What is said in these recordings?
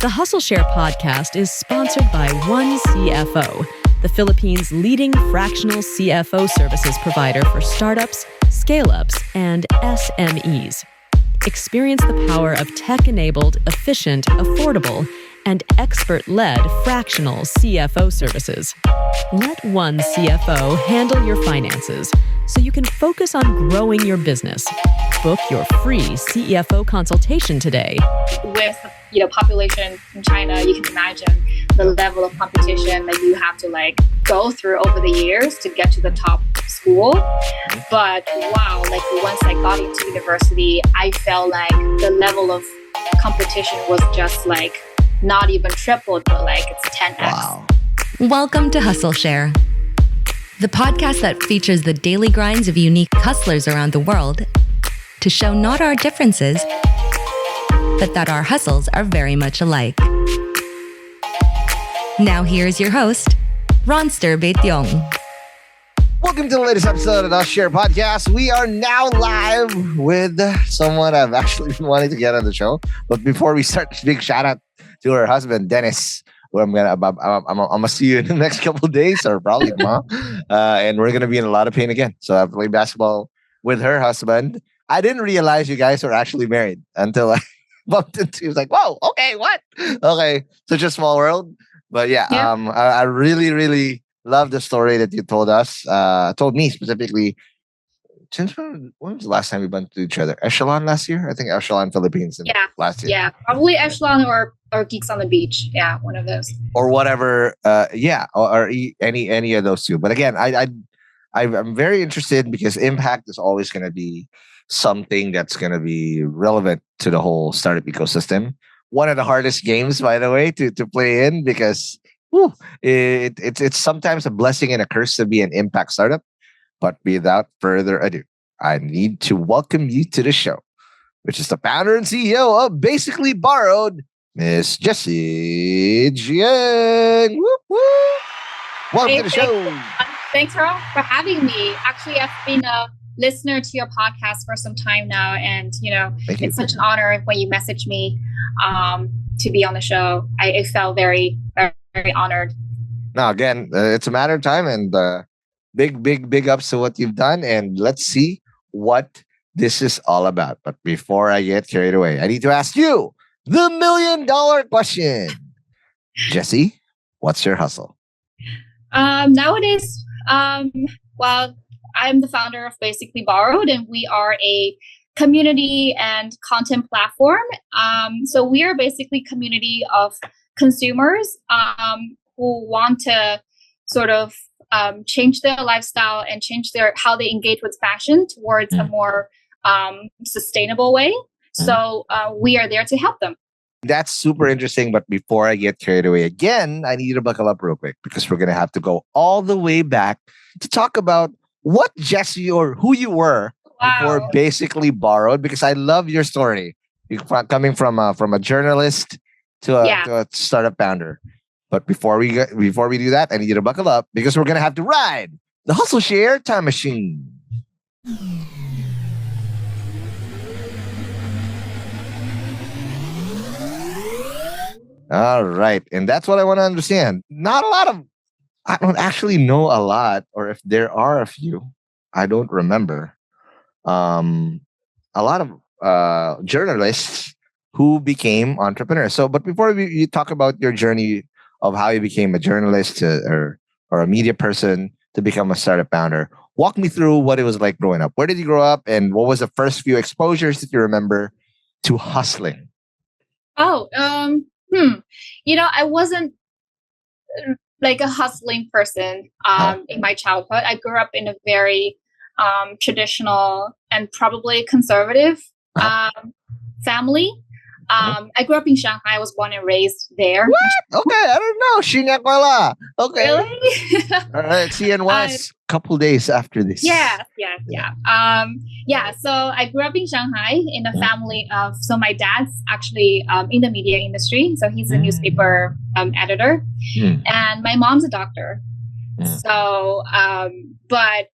The Hustleshare podcast is sponsored by One CFO, the Philippines' leading fractional CFO services provider for startups, scale-ups, and SMEs. Experience the power of tech-enabled, efficient, affordable, and expert-led fractional CFO services. Let One CFO handle your finances so you can focus on growing your business. Book your free CFO consultation today. With population in China, you can imagine the level of competition that you have to go through over the years to get to the top school. But wow, once I got into university, I felt like the level of competition was just not even tripled, but it's 10x. Wow. Welcome to Hustleshare, the podcast that features the daily grinds of unique hustlers around the world to show not our differences, but that our hustles are very much alike. Now here's your host, Ronster Baetyong. Welcome to the latest episode of the Hustleshare podcast. We are now live with someone I've actually been wanting to get on the show. But before we start, big shout out to her husband, Dennis, where I'm gonna see you in the next couple of days, or probably tomorrow. And we're gonna be in a lot of pain again. So I played basketball with her husband. I didn't realize you guys were actually married until I bumped into. He was like, "Whoa, okay, what? Okay, such a small world." But yeah. I really, really love the story that you told us. Told me specifically. Since when was the last time we bumped into each other? Echelon last year? I think Echelon Philippines last year. Yeah, probably Echelon or Geeks on the Beach. Yeah, one of those. Or whatever. Or any of those two. But again, I'm very interested because impact is always going to be something that's going to be relevant to the whole startup ecosystem. One of the hardest games, by the way, to play in because it's sometimes a blessing and a curse to be an impact startup. But without further ado, I need to welcome you to the show, which is the founder and CEO of Basically Borrowed, Miss Jessie Jiang. Whoop, whoop. Welcome to the show. Thanks for having me. Actually, I've been a listener to your podcast for some time now, and it's such an honor when you message me to be on the show. I felt very, very honored. Now, again, it's a matter of time, and big ups to what you've done, and let's see what this is all about. But before I get carried away, I need to ask you the $1 million question. Jessie, what's your hustle? Nowadays, well, I'm the founder of Basically Borrowed, and we are a community and content platform. So we are basically a community of consumers who want to sort of change their lifestyle and change how they engage with fashion towards a more sustainable way. So we are there to help them. That's super interesting. But before I get carried away again, I need you to buckle up real quick because we're going to have to go all the way back to talk about what Jessie or who you were before Basically Borrowed, because I love your story. You're coming from a journalist to a startup founder. But before we do that, I need you to buckle up because we're going to have to ride the Hustleshare time machine. All right. And that's what I want to understand. I don't actually know a lot, or if there are a few, I don't remember. A lot of journalists who became entrepreneurs. So, but before you talk about your journey of how you became a journalist or a media person to become a startup founder, walk me through what it was like growing up. Where did you grow up, and what was the first few exposures that you remember to hustling? I wasn't like a hustling person in my childhood. I grew up in a very traditional and probably conservative family. I grew up in Shanghai. I was born and raised there. What? Okay, I don't know. Shinyak wala. Okay. Really? All right. CNY's couple days after this. Yeah. So I grew up in Shanghai in a family of. So my dad's actually in the media industry. So he's a newspaper editor, and my mom's a doctor. So, but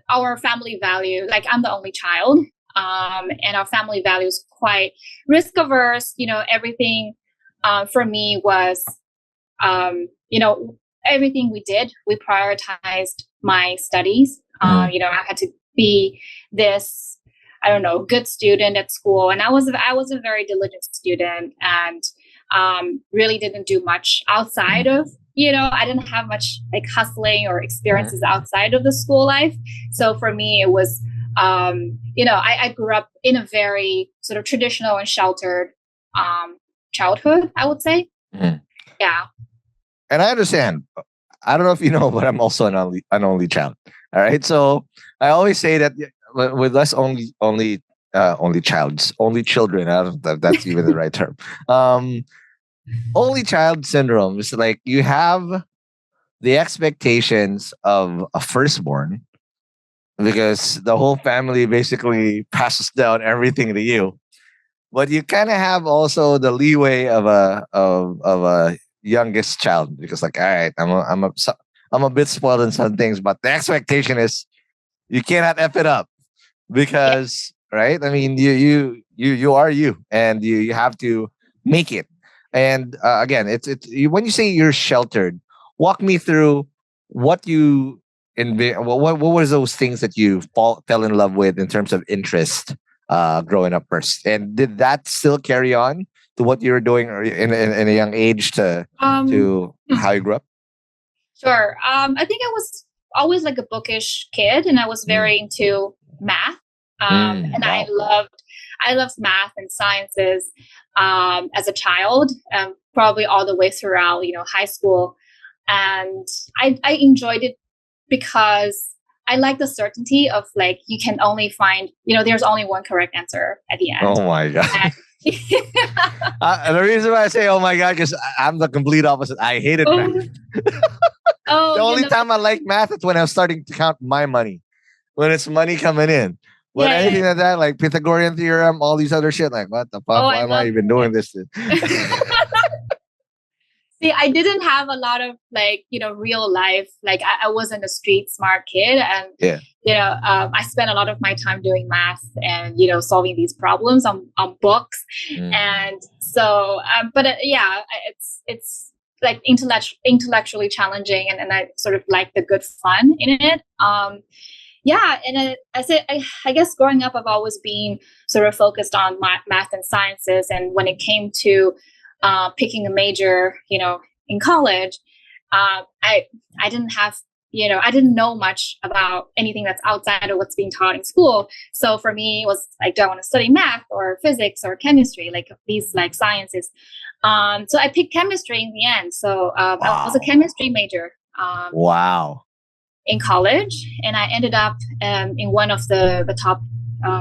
our family value, I'm the only child. And our family values quite risk averse, everything for me was, you know, everything we did, we prioritized my studies. You know, I had to be this, I don't know, good student at school. And I was a very diligent student, and really didn't do much outside of, you know, I didn't have much like hustling or experiences outside of the school life. So for me, it was, you know, I grew up in a very sort of traditional and sheltered childhood, I would say. Yeah. And I understand. I don't know if you know, but I'm also an only child. All right. So I always say that with us only children. I don't know if that's even the right term. Only child syndrome is like you have the expectations of a firstborn because the whole family basically passes down everything to you, but you kind of have also the leeway of a youngest child because, like, all right, I'm a bit spoiled in some things, but the expectation is you cannot F it up because, right? I mean, you are you, and you have to make it. And again, it's when you say you're sheltered, walk me through what you what was those things that you fell in love with in terms of interest growing up first, and did that still carry on to what you were doing in a young age to how you grew up? Sure. I think I was always like a bookish kid, and I was very into math. And wow. I loved math and sciences as a child, probably all the way throughout, you know, high school. And I enjoyed it because I like the certainty of like, you can only find, you know, there's only one correct answer at the end. Oh my God. And the reason why I say, oh my God, because I'm the complete opposite. I hated math. The only time I like math is when I'm starting to count my money, when it's money coming in. But anything like that, like Pythagorean theorem, all these other shit, like, what the fuck? Why am I even doing this? See, I didn't have a lot of like, you know, real life. Like I wasn't a street smart kid. And, you know, I spent a lot of my time doing math and, you know, solving these problems on books. And so, but it's like intellectually challenging. And I sort of like the good fun in it. And I guess growing up, I've always been sort of focused on math and sciences. And when it came to picking a major, you know, in college, I didn't have, you know, I didn't know much about anything that's outside of what's being taught in school. So for me, it was like, do I want to study math or physics or chemistry, like these like sciences? So I picked chemistry in the end. So I was a chemistry major. In college, and I ended up in one of the top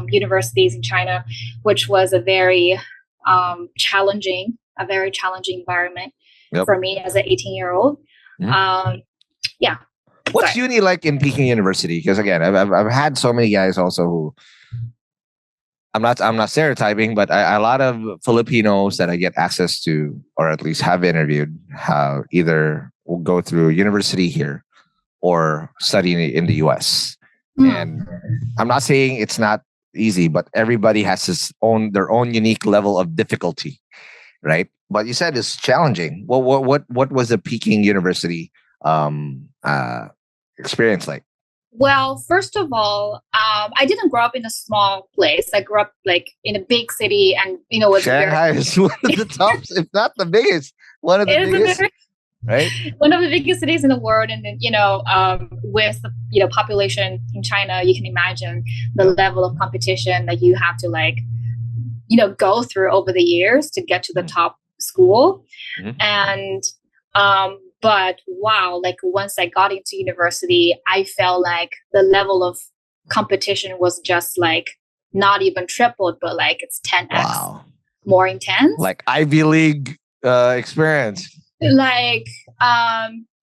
universities in China, which was a very challenging environment for me as an 18-year-old. What's uni like in Peking University? Because again, I've had so many guys also who I'm not stereotyping, but a lot of Filipinos that I get access to, or at least have interviewed, either will go through university here or studying in the US. And I'm not saying it's not easy, but everybody has their own unique level of difficulty, right? But you said it's challenging. What was the Peking University experience like? Well, first of all, I didn't grow up in a small place. I grew up like in a big city, and you know, Shanghai is one of the tops, if not the biggest. One of the biggest. Right, one of the biggest cities in the world, and you know, with the, you know, population in China, you can imagine the level of competition that you have to like, you know, go through over the years to get to the top school. And but wow, like once I got into university, I felt like the level of competition was just like not even tripled, but like it's 10x more intense, like Ivy League experience. Like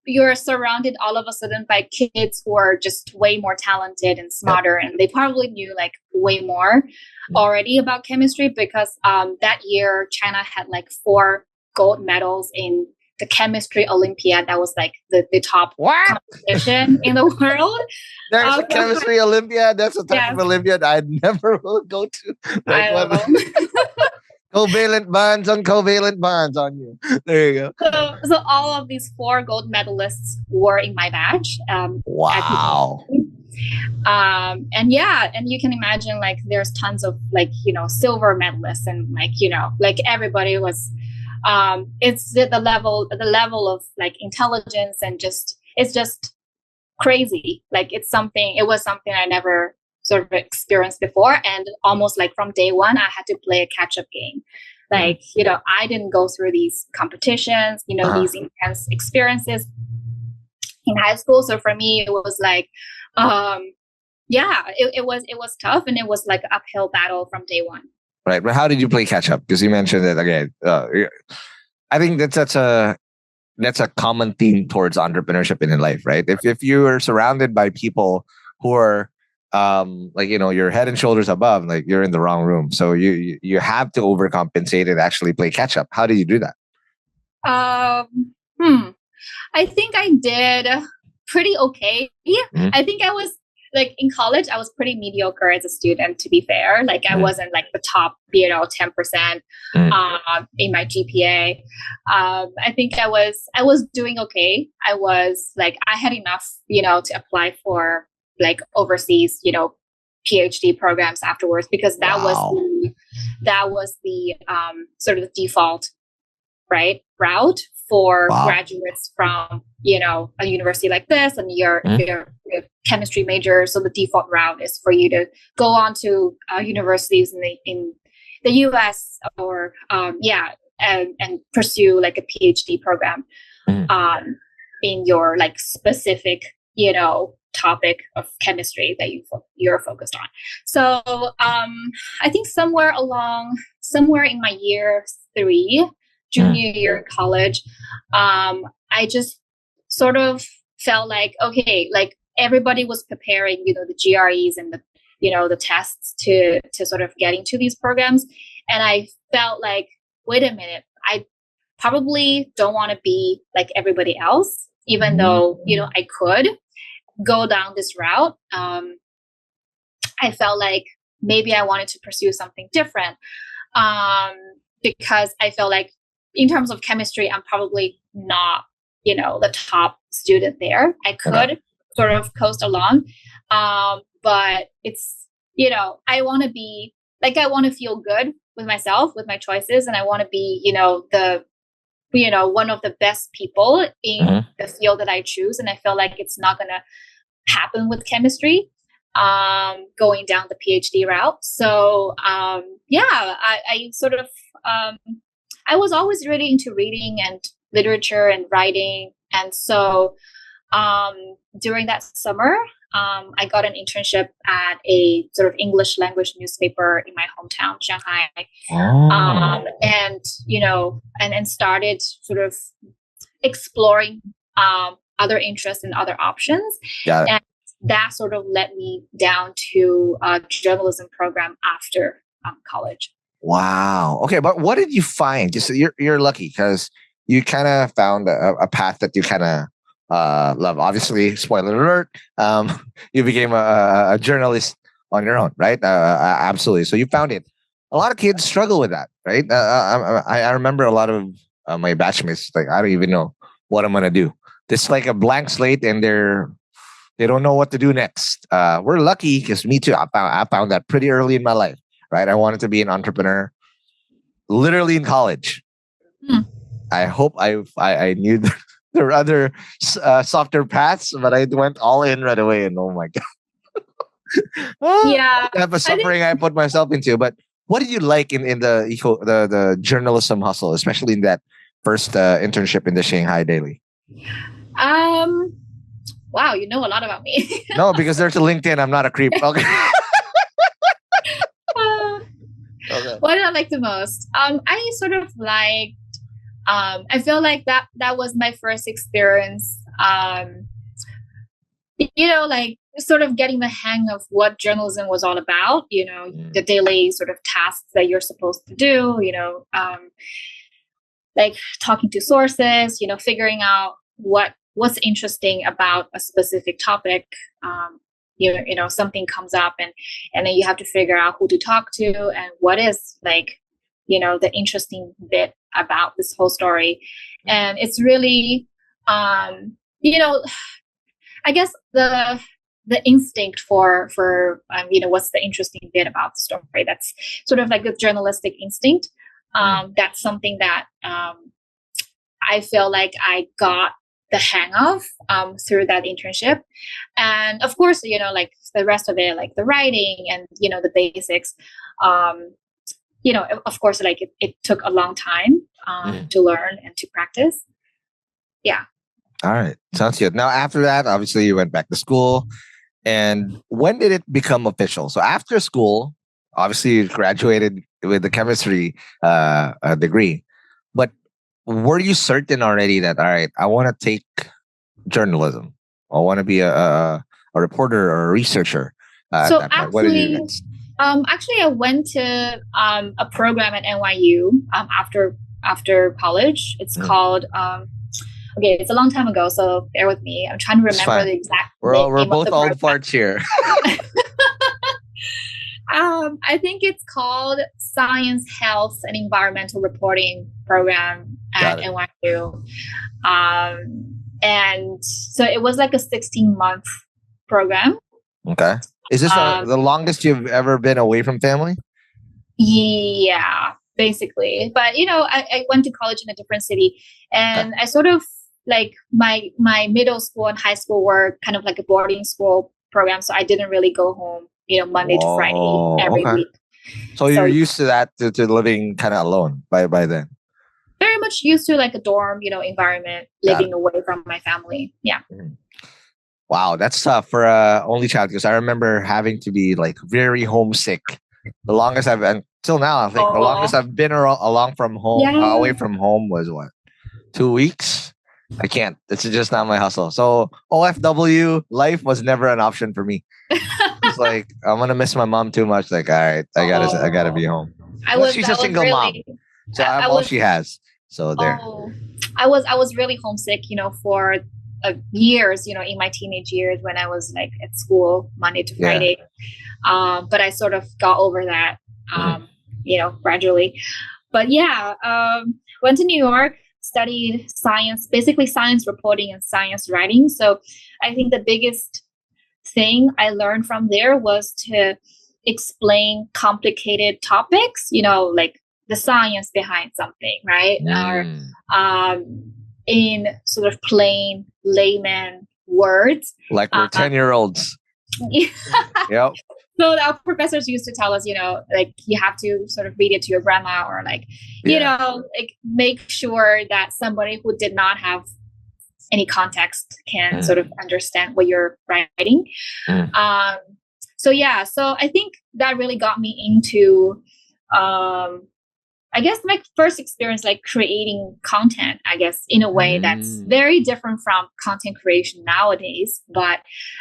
you're surrounded all of a sudden by kids who are just way more talented and smarter, and they probably knew like way more already about chemistry because that year China had like 4 gold medals in the chemistry Olympiad. That was like the top competition in the world. There's a chemistry Olympiad. That's a type of Olympiad I'd never will go to. Like, Covalent bonds on covalent bonds on you. There you go. So all of these 4 gold medalists were in my batch. Wow. And yeah, and you can imagine like there's tons of like, silver medalists and like, like everybody was, it's the level of like intelligence and it's just crazy. Like it was something I never sort of experienced before. And almost like from day one, I had to play a catch-up game. Like, I didn't go through these competitions, these intense experiences in high school. So for me, it was like, it was tough, and it was like an uphill battle from day one. Right. But how did you play catch up? Because you mentioned that again. I think that's a common theme towards entrepreneurship in life, right? If you are surrounded by people who are you're head and shoulders above, like you're in the wrong room. So you have to overcompensate and actually play catch up. How do you do that? I think I did pretty okay. Mm-hmm. I think I was like in college, I was pretty mediocre as a student, to be fair. Like I wasn't like the top, 10% in my GPA. I think I was doing okay. I had enough, to apply for like overseas, PhD programs afterwards, because that was the sort of default, right, route for graduates from, a university like this, and your chemistry major. So the default route is for you to go on to universities in the US or and pursue like a PhD program in your like specific, topic of chemistry that you're focused on. So I think somewhere in my year 3, junior year in college, I just sort of felt like, okay, like everybody was preparing, the GREs and the tests to sort of get into these programs. And I felt like, wait a minute, I probably don't want to be like everybody else, even though, I could go down this route. I felt like maybe I wanted to pursue something different, because I felt like in terms of chemistry, I'm probably not, the top student there. I could sort of coast along. But it's, I want to be like, I want to feel good with myself, with my choices. And I want to be, one of the best people in the field that I choose. And I feel like it's not going to happen with chemistry, going down the PhD route. So, I sort of, I was always really into reading and literature and writing. And so, during that summer, I got an internship at a sort of English language newspaper in my hometown, Shanghai. And started sort of exploring, other interests and other options. And that sort of led me down to a journalism program after college. Wow. Okay, but what did you find? Just you're lucky because you kind of found a path that you kind of love. Obviously, spoiler alert, you became a journalist on your own, right? Absolutely. So you found it. A lot of kids struggle with that, right? I remember a lot of my batchmates, like, I don't even know what I'm gonna do. It's like a blank slate, and they don't know what to do next. We're lucky because me too. I found that pretty early in my life, right? I wanted to be an entrepreneur, literally in college. I hope I knew there were other softer paths, but I went all in right away, and oh my god, yeah, type of suffering I put myself into. But what did you like in the journalism hustle, especially in that first internship in the Shanghai Daily? Wow, you know a lot about me. No, because there's a LinkedIn. I'm not a creep. Okay. Okay. What did I like the most? I sort of liked. I feel like that was my first experience. Like sort of getting the hang of what journalism was all about. The daily sort of tasks that you're supposed to do. Like talking to sources. Figuring out what's interesting about a specific topic. Something comes up and then you have to figure out who to talk to and what is like the interesting bit about this whole story. And it's really, I guess the instinct for what's the interesting bit about the story. That's sort of like the journalistic instinct. That's something that I feel like I got the hang of through that internship. And of course, like the rest of it, like the writing and the basics, of course, like it took a long time to learn and to practice. Yeah. All right. Sounds good. Now, after that, obviously you went back to school. And when did it become official? So after school, obviously you graduated with the chemistry degree. But were you certain already that, all right, I want to take journalism? I want to be a reporter or a researcher? So what did you do next? Actually, I went to a program at NYU after college. It's called... okay, it's a long time ago, so bear with me. I'm trying to remember the exact name. We're both old farts here. I think it's called Science, Health, and Environmental Reporting Program at NYU. And so it was like a 16-month program. Okay. Is this the longest you've ever been away from family? Yeah, basically. But, I went to college in a different city, and I sort of like my middle school and high school were kind of like a boarding school program. So I didn't really go home, Monday to Friday every week. So you're used to that, to living kind of alone by then? Very much used to like a dorm, environment, living away from my family. Yeah. Wow, that's tough for a only child, because I remember having to be like very homesick. The longest I've been till now, I think the longest I've been away from home was what? 2 weeks? I can't. It's just not my hustle. So OFW life was never an option for me. It's like I'm gonna miss my mom too much. Like, all right, I gotta be home. She's a single mom, so I'm all she has. So there. I was really homesick, for years, in my teenage years when I was like at school Monday to Friday. But I sort of got over that, gradually. But went to New York. Studied science, basically science reporting and science writing. So I think the biggest thing I learned from there was to explain complicated topics, like the science behind something, right? Or in sort of plain layman words. Like we're 10-year-olds. Yep. So our professors used to tell us, like you have to sort of read it to your grandma, or like, like make sure that somebody who did not have any context can sort of understand what you're writing. So I think that really got me into, I guess my first experience like creating content, I guess, in a way that's very different from content creation nowadays. But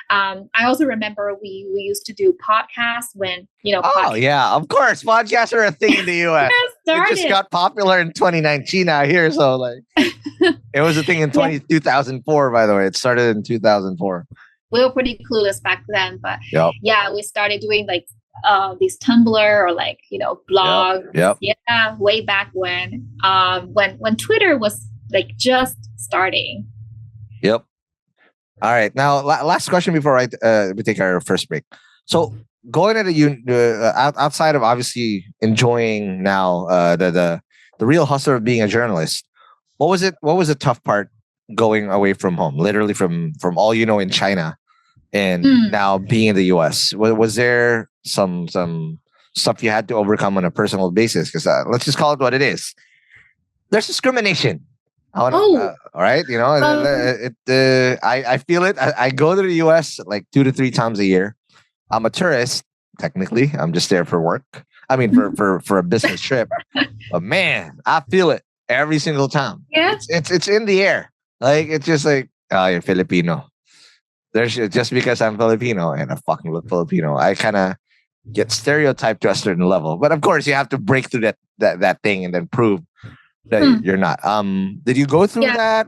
I also remember we used to do podcasts when, Oh, yeah, of course. Podcasts are a thing in the U.S. It just got popular in 2019 out here. So like it was a thing in 2004, by the way. It started in 2004. We were pretty clueless back then. But we started doing like these Tumblr or like blog way back when Twitter was like just starting. All right, now last question before we take our first break. So going outside of obviously enjoying now the real hustle of being a journalist, what was the tough part going away from home, literally from all in China and now being in the US? Was there some stuff you had to overcome on a personal basis? Because let's just call it what it is. There's discrimination. All right. I feel it. I go to the US like 2 to 3 times a year. I'm a tourist. Technically, I'm just there for work. I mean, for a business trip. But man, I feel it every single time. Yeah. It's in the air. Like, it's just like, oh, you're Filipino. Just because I'm Filipino and I fucking look Filipino, I kind of get stereotyped to a certain level. But of course, you have to break through that thing and then prove that you're not. Did you go through that?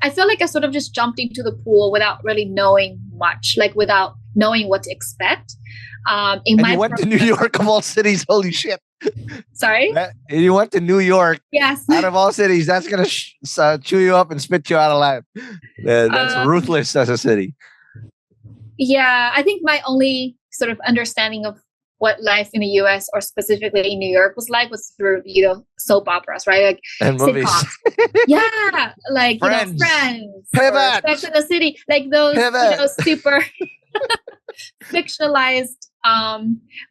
I feel like I sort of just jumped into the pool without really knowing much, like without knowing what to expect. You went to New York of all cities. Holy shit. Sorry? You went to New York. Yes. Out of all cities, that's going to chew you up and spit you out of life. That's ruthless as a city. Yeah, I think my only sort of understanding of what life in the US or specifically in New York was like was through, soap operas, right? Like and movies. Yeah, like, Friends. Friends. Pivot. Sex and the City. Like those, super fictionalized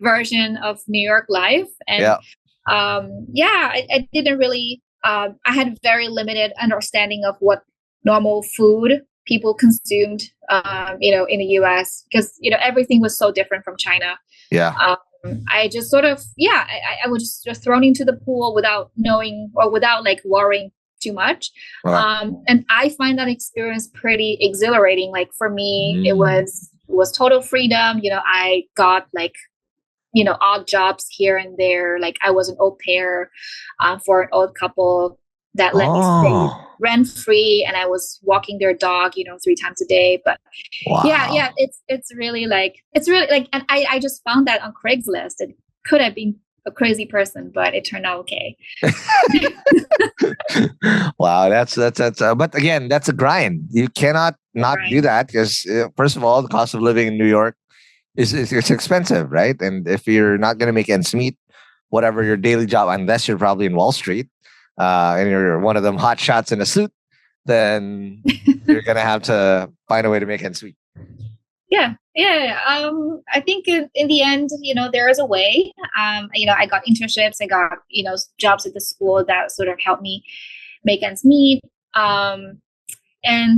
version of New York life. And I didn't really, I had very limited understanding of what normal food people consumed, in the US, because, everything was so different from China. Yeah. I just sort of, I was just thrown into the pool without knowing or without like worrying too much. Right. And I find that experience pretty exhilarating. Like for me, it was total freedom. I got like, odd jobs here and there. Like I was an au pair for an old couple that let me stay rent free, and I was walking their dog, 3 times a day. But it's really like, and I just found that on Craigslist. It could have been a crazy person, but it turned out okay. Wow, that's but again, that's a grind. You cannot not do that because first of all, the cost of living in New York is it's expensive, right? And if you're not going to make ends meet, whatever your daily job, unless you're probably in Wall Street, and you're one of them hot shots in a suit, then you're gonna have to find a way to make ends meet. Yeah. I think in the end, there is a way. I got internships, I got jobs at the school that sort of helped me make ends meet. And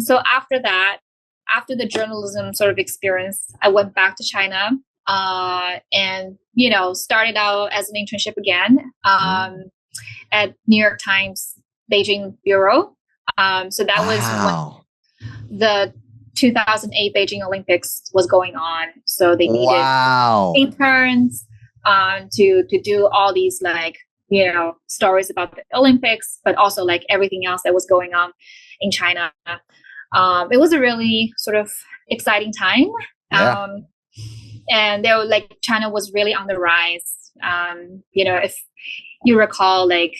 so after that, after the journalism sort of experience, I went back to China and started out as an internship again. At New York Times Beijing bureau. So that was when the 2008 Beijing Olympics was going on. So they needed interns to do all these stories about the Olympics, but also like everything else that was going on in China. It was a really sort of exciting time. And China was really on the rise. If you recall, like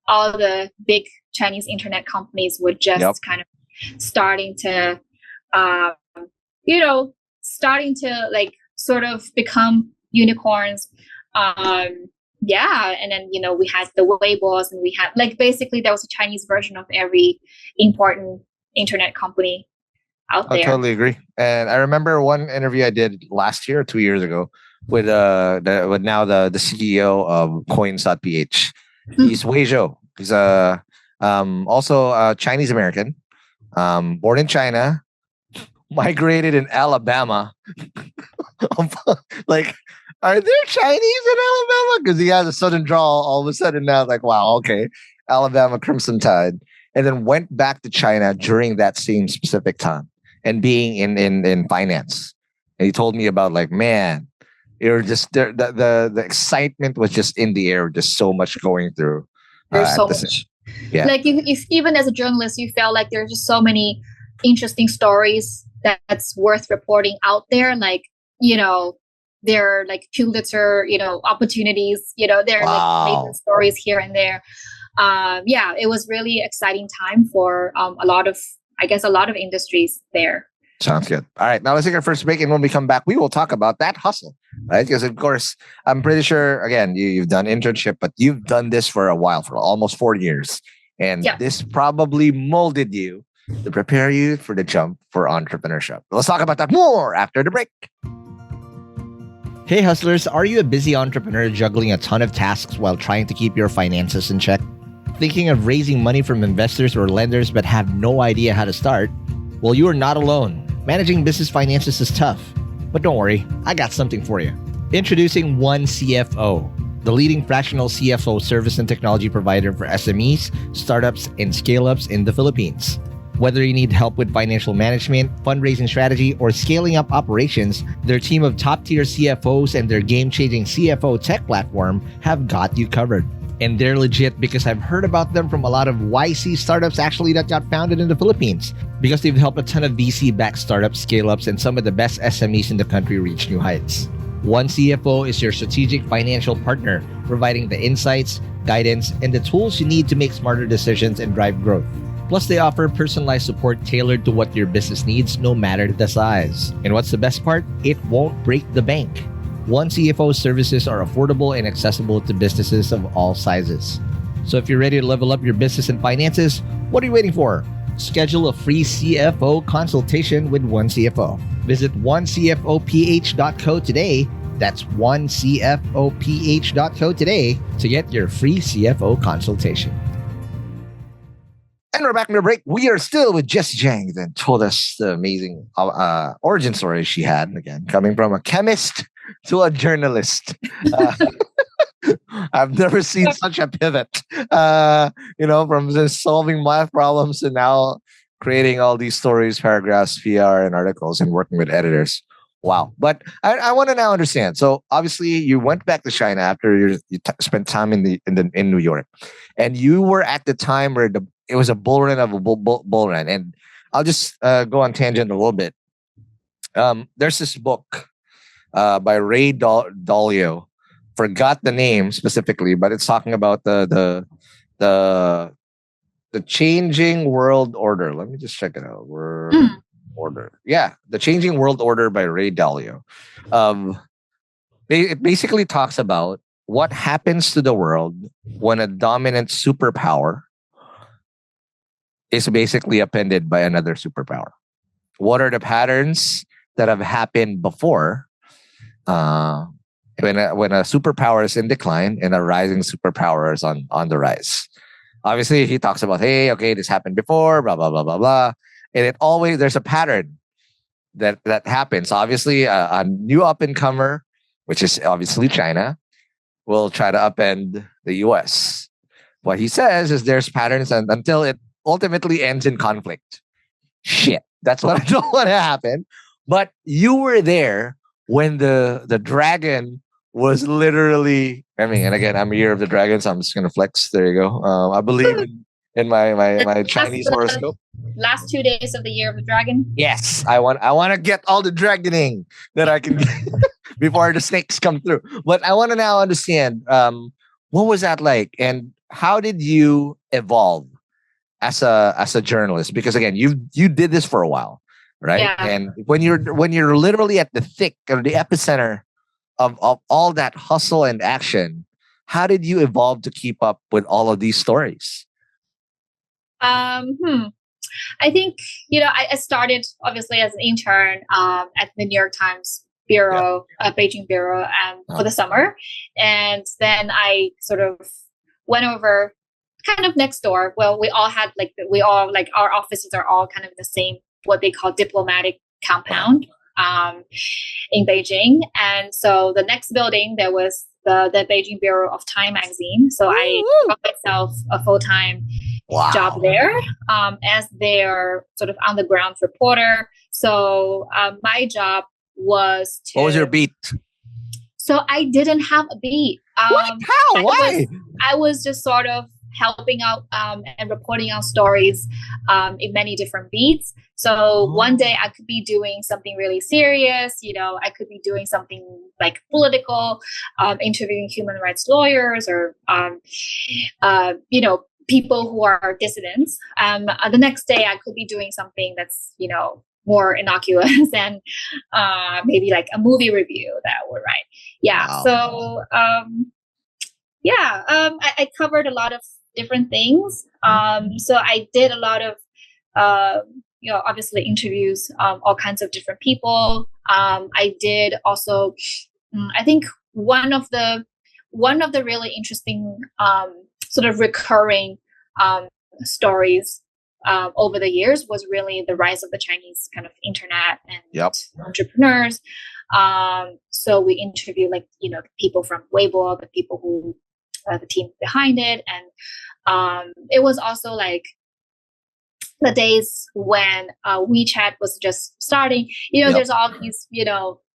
all the big Chinese internet companies were just kind of starting to like sort of become unicorns. And then, we had the Weibo's, and we had like basically there was a Chinese version of every important internet company out there. I totally agree. And I remember one interview I did last year or 2 years ago with now the CEO of Coins.ph. He's Wei Zhou. He's also Chinese American, born in China, migrated in Alabama. Like, are there Chinese in Alabama? Because he has a southern drawl. All of a sudden now, like, wow, okay, Alabama Crimson Tide, and then went back to China during that same specific time and being in finance. And he told me about like, man, you're just there. The excitement was just in the air. Just so much going through. There's so much. Yeah. Like if even as a journalist, you felt like there's just so many interesting stories that's worth reporting out there. Like, there are like Pulitzer, opportunities, there are like amazing stories here and there. It was really exciting time for a lot of industries there. Sounds good. All right, now let's take our first break, and when we come back, we will talk about that hustle, right? Because of course, I'm pretty sure, again, you've done internship, but you've done this for a while, for almost 4 years, and this probably molded you to prepare you for the jump for entrepreneurship. Let's talk about that more after the break. Hey hustlers, are you a busy entrepreneur juggling a ton of tasks while trying to keep your finances in check? Thinking of raising money from investors or lenders but have no idea how to start? Well, you are not alone. Managing business finances is tough. But don't worry, I got something for you. Introducing One CFO, the leading fractional CFO service and technology provider for SMEs, startups, and scale-ups in the Philippines. Whether you need help with financial management, fundraising strategy, or scaling up operations, their team of top-tier CFOs and their game-changing CFO tech platform have got you covered. And they're legit because I've heard about them from a lot of YC startups actually that got founded in the Philippines, because they've helped a ton of VC-backed startups, scale-ups, and some of the best SMEs in the country reach new heights. One CFO is your strategic financial partner, providing the insights, guidance, and the tools you need to make smarter decisions and drive growth. Plus, they offer personalized support tailored to what your business needs, no matter the size. And what's the best part? It won't break the bank. One CFO services are affordable and accessible to businesses of all sizes. So if you're ready to level up your business and finances, what are you waiting for? Schedule a free CFO consultation with One CFO. Visit onecfoph.co today. That's onecfoph.co today to get your free CFO consultation. And we're back from the break. We are still with Jessie Jiang, that told us the amazing origin story she had, again, coming from a chemist to a journalist. I've never seen such a pivot, from just solving math problems to now creating all these stories, paragraphs, PR, and articles, and working with editors. Wow. But I want to now understand. So obviously you went back to China after you spent time in New York, and you were at the time where it was a bull run of a bull run. And I'll just go on tangent a little bit. There's this book by Ray Dalio. Forgot the name specifically, but it's talking about the changing world order. Let me just check it out. Order. Yeah, The Changing World Order by Ray Dalio. It basically talks about what happens to the world when a dominant superpower is basically appended by another superpower. What are the patterns that have happened before when a superpower is in decline and a rising superpower is on the rise? Obviously, he talks about, hey, okay, this happened before, blah, blah, blah, blah, blah. And it always, there's a pattern that happens. Obviously, a new up-and-comer, which is obviously China, will try to upend the US. What he says is there's patterns until it ultimately ends in conflict. Shit, that's what I don't want to happen. But you were there when the dragon was literally, and again, I'm a year of the dragon, so I'm just going to flex. There you go. I believe in my Chinese horoscope. Last 2 days of the year of the dragon. Yes, I want to get all the dragoning that I can get before the snakes come through. But I want to now understand, what was that like, and how did you evolve as a journalist? Because again, you did this for a while, right? Yeah. And when you're literally at the thick or the epicenter of all that hustle and action, how did you evolve to keep up with all of these stories? I think, I started obviously as an intern at the New York Times bureau, Beijing bureau, for the summer. And then I sort of went over kind of next door. Well, we all had our offices are all kind of the same, what they call diplomatic compound in Beijing. And so the next building, there was the Beijing Bureau of Time magazine. So I got myself a full-time job there as their sort of on-the-ground reporter. So my job was to... What was your beat? So I didn't have a beat. What? How? Why? I was just sort of helping out and reporting on stories in many different beats. So one day I could be doing something really serious, I could be doing something like political, interviewing human rights lawyers or, people who are dissidents. The next day I could be doing something that's, more innocuous and maybe like a movie review that I would write. Yeah. Wow. So, I covered a lot of different things. So I did a lot of, obviously interviews, all kinds of different people. I did also, I think one of the really interesting, sort of recurring, stories, over the years was really the rise of the Chinese kind of internet and entrepreneurs. So we interview the people from Weibo, the people who, the team behind it. And it was also like the days when WeChat was just starting, there's all these,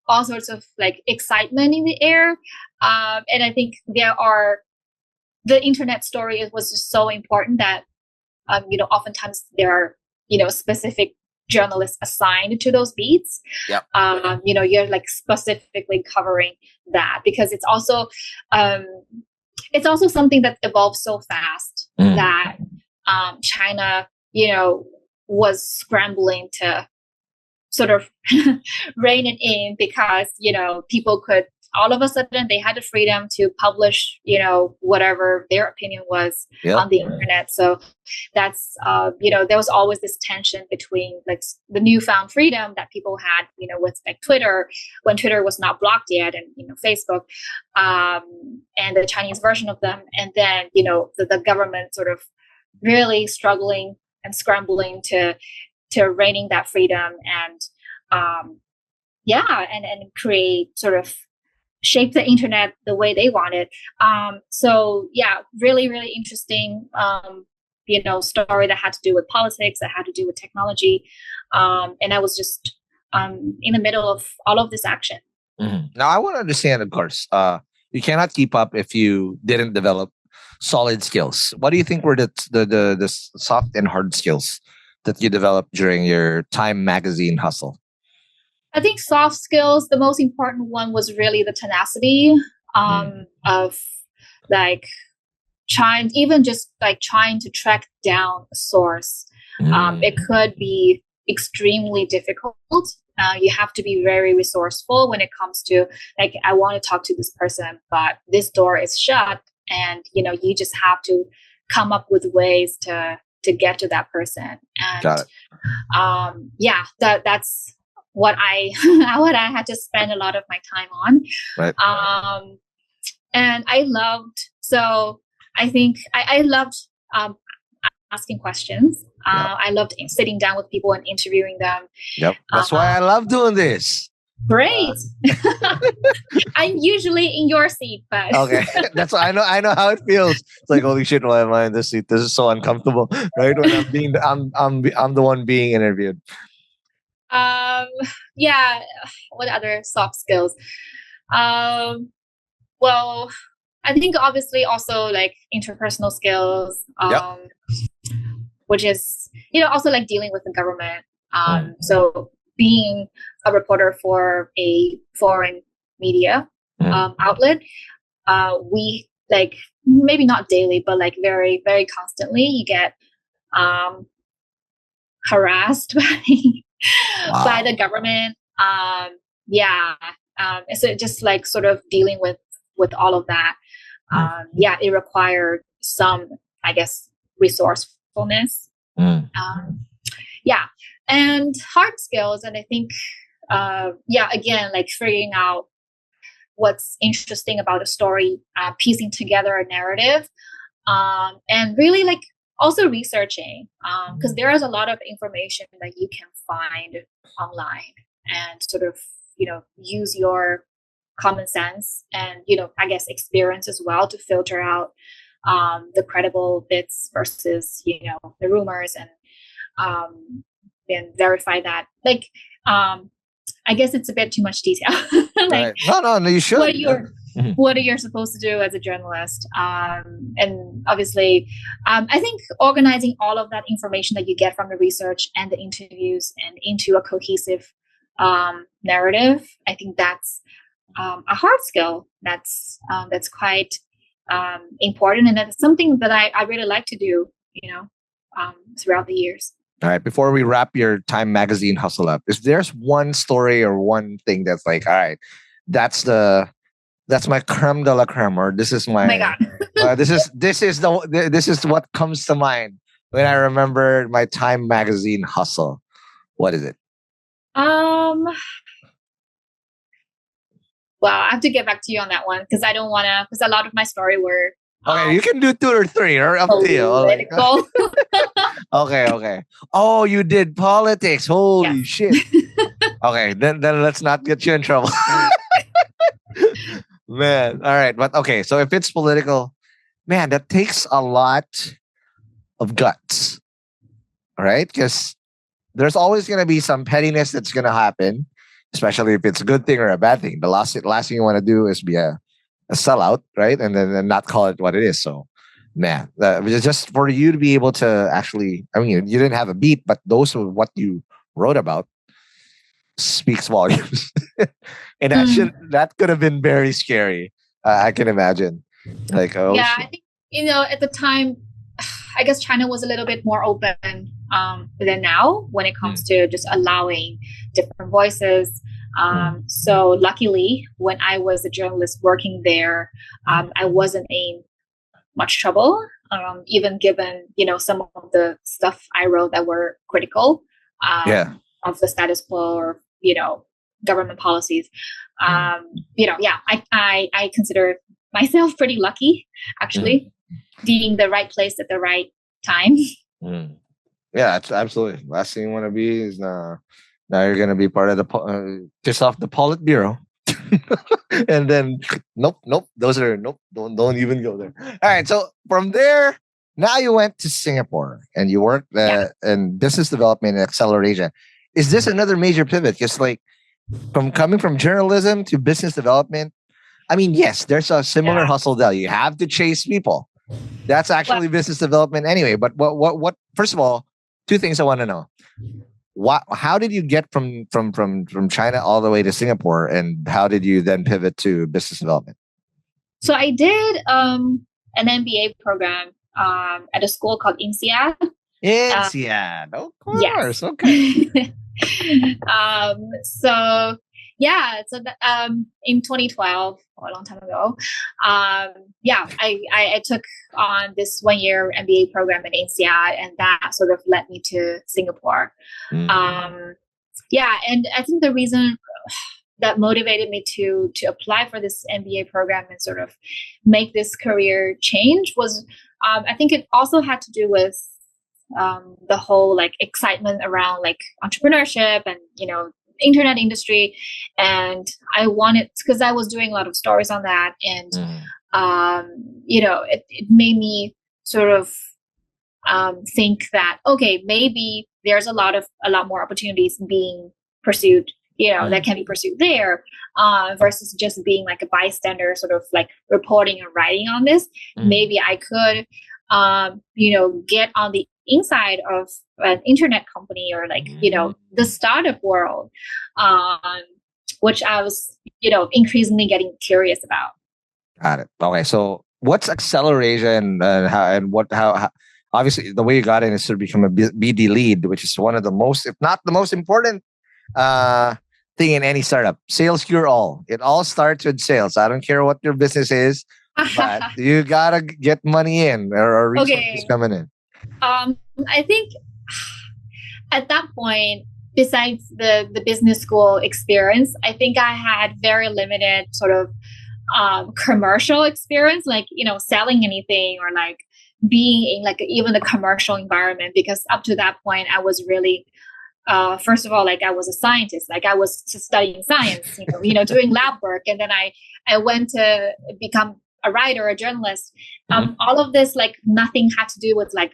all sorts of like excitement in the air. And I think the internet story was just so important that, oftentimes there are, specific journalists assigned to those beats. Yep. You're like specifically covering that, because it's also something that evolves so fast that China, was scrambling to sort of rein it in, because, people could, all of a sudden they had the freedom to publish, whatever their opinion was on the internet. So that's, there was always this tension between like the newfound freedom that people had, with like Twitter, when Twitter was not blocked yet, and, Facebook, and the Chinese version of them. And then, the government sort of really struggling and scrambling to reining that freedom and, and create sort of shape the internet the way they wanted. Really, really interesting, story that had to do with politics, that had to do with technology. And I was just in the middle of all of this action. Mm-hmm. Now, I want to understand, of course, you cannot keep up if you didn't develop solid skills. What do you think were the soft and hard skills that you developed during your Time magazine hustle? I think soft skills, the most important one was really the tenacity of like trying to track down a source. It could be extremely difficult. You have to be very resourceful when it comes to like, I want to talk to this person, but this door is shut, and you just have to come up with ways to get to that person. And got it. That's what I had to spend a lot of my time on. Right. And I loved asking questions. I loved sitting down with people and interviewing them. Yep. That's why I love doing this. Great. I'm usually in your seat, but okay. That's why I know how it feels. It's like, holy shit, why am I in this seat? This is so uncomfortable, right? When I'm the one being interviewed. What other soft skills? Well, I think obviously also like interpersonal skills, which is, also like dealing with the government. So being a reporter for a foreign media outlet, we like, maybe not daily, but like very, very constantly, you get harassed by the government. So just like sort of dealing with all of that. It required some, I guess, resourcefulness. And hard skills. And I think, again, like figuring out what's interesting about a story, piecing together a narrative, and really like also researching, because there is a lot of information that you can find online, and sort of, use your common sense and, I guess experience as well to filter out the credible bits versus, the rumors, and verify that. Like, I guess it's a bit too much detail. Right. No, you should. What are you supposed to do as a journalist? And obviously, I think organizing all of that information that you get from the research and the interviews and into a cohesive narrative, I think that's a hard skill that's quite important, and that's something that I really like to do, throughout the years. All right. Before we wrap your Time magazine hustle up, if there's one story or one thing that's like, all right, that's my creme de la creme, or this is my, oh my God. this is what comes to mind when I remember my Time magazine hustle. What is it? Well, I have to get back to you on that one, because I don't want to, because a lot of my story were okay, you can do 2 or 3, or up to you. Okay. Oh, you did politics. Holy shit. Okay, then let's not get you in trouble. Man, all right. But okay, so if it's political, man, that takes a lot of guts. All right? Because there's always going to be some pettiness that's going to happen, especially if it's a good thing or a bad thing. The last thing you want to do is be a sellout, right? And then not call it what it is. So, man, just for you to be able to actually, I mean, you didn't have a beat, but those are what you wrote about speaks volumes. And that could have been very scary. I can imagine. Like, oh, yeah, shit. I think, at the time, I guess China was a little bit more open than now when it comes to just allowing different voices. So luckily, when I was a journalist working there, I wasn't in much trouble, even given, some of the stuff I wrote that were critical of the status quo or, government policies. I consider myself pretty lucky, actually, being the right place at the right time. Yeah, it's absolutely. Last thing you want to be is now you're going to be part of the just off the Politburo. And then nope, don't even go there. All right, so from there, now you went to Singapore and you worked in business development and acceleration. Is this another major pivot? Just like from coming from journalism to business development. I mean, yes, there's a similar hustle there. You have to chase people. That's actually business development anyway. But what? First of all, two things I want to know. How did you get from China all the way to Singapore, and how did you then pivot to business development? So I did an MBA program at a school called INSEAD. INSEAD, of course. Yes. Okay. So in 2012, a long time ago, I took on this 1-year MBA program at INSEAD, and that sort of led me to Singapore. And I think the reason that motivated me to apply for this MBA program and sort of make this career change was, I think it also had to do with the whole like excitement around like entrepreneurship and, internet industry. And I wanted, because I was doing a lot of stories on that, and it made me sort of think that, okay, maybe there's a lot more opportunities being pursued, that can be pursued there, versus just being like a bystander, sort of like reporting and writing on this. Maybe I could get on the inside of an internet company or like, the startup world, which I was, increasingly getting curious about. Got it. Okay. So what's acceleration how obviously the way you got in is to become a BD lead, which is one of the most, if not the most important thing in any startup. Sales cure all. It all starts with sales. I don't care what your business is, but you gotta get money in or resources coming in. I think at that point, besides the business school experience, I think I had very limited sort of commercial experience, like, selling anything or like being in like even a commercial environment, because up to that point, I was really, first of all, like I was a scientist, like I was studying science, doing lab work. And then I went to become a writer, a journalist. All of this, like nothing had to do with like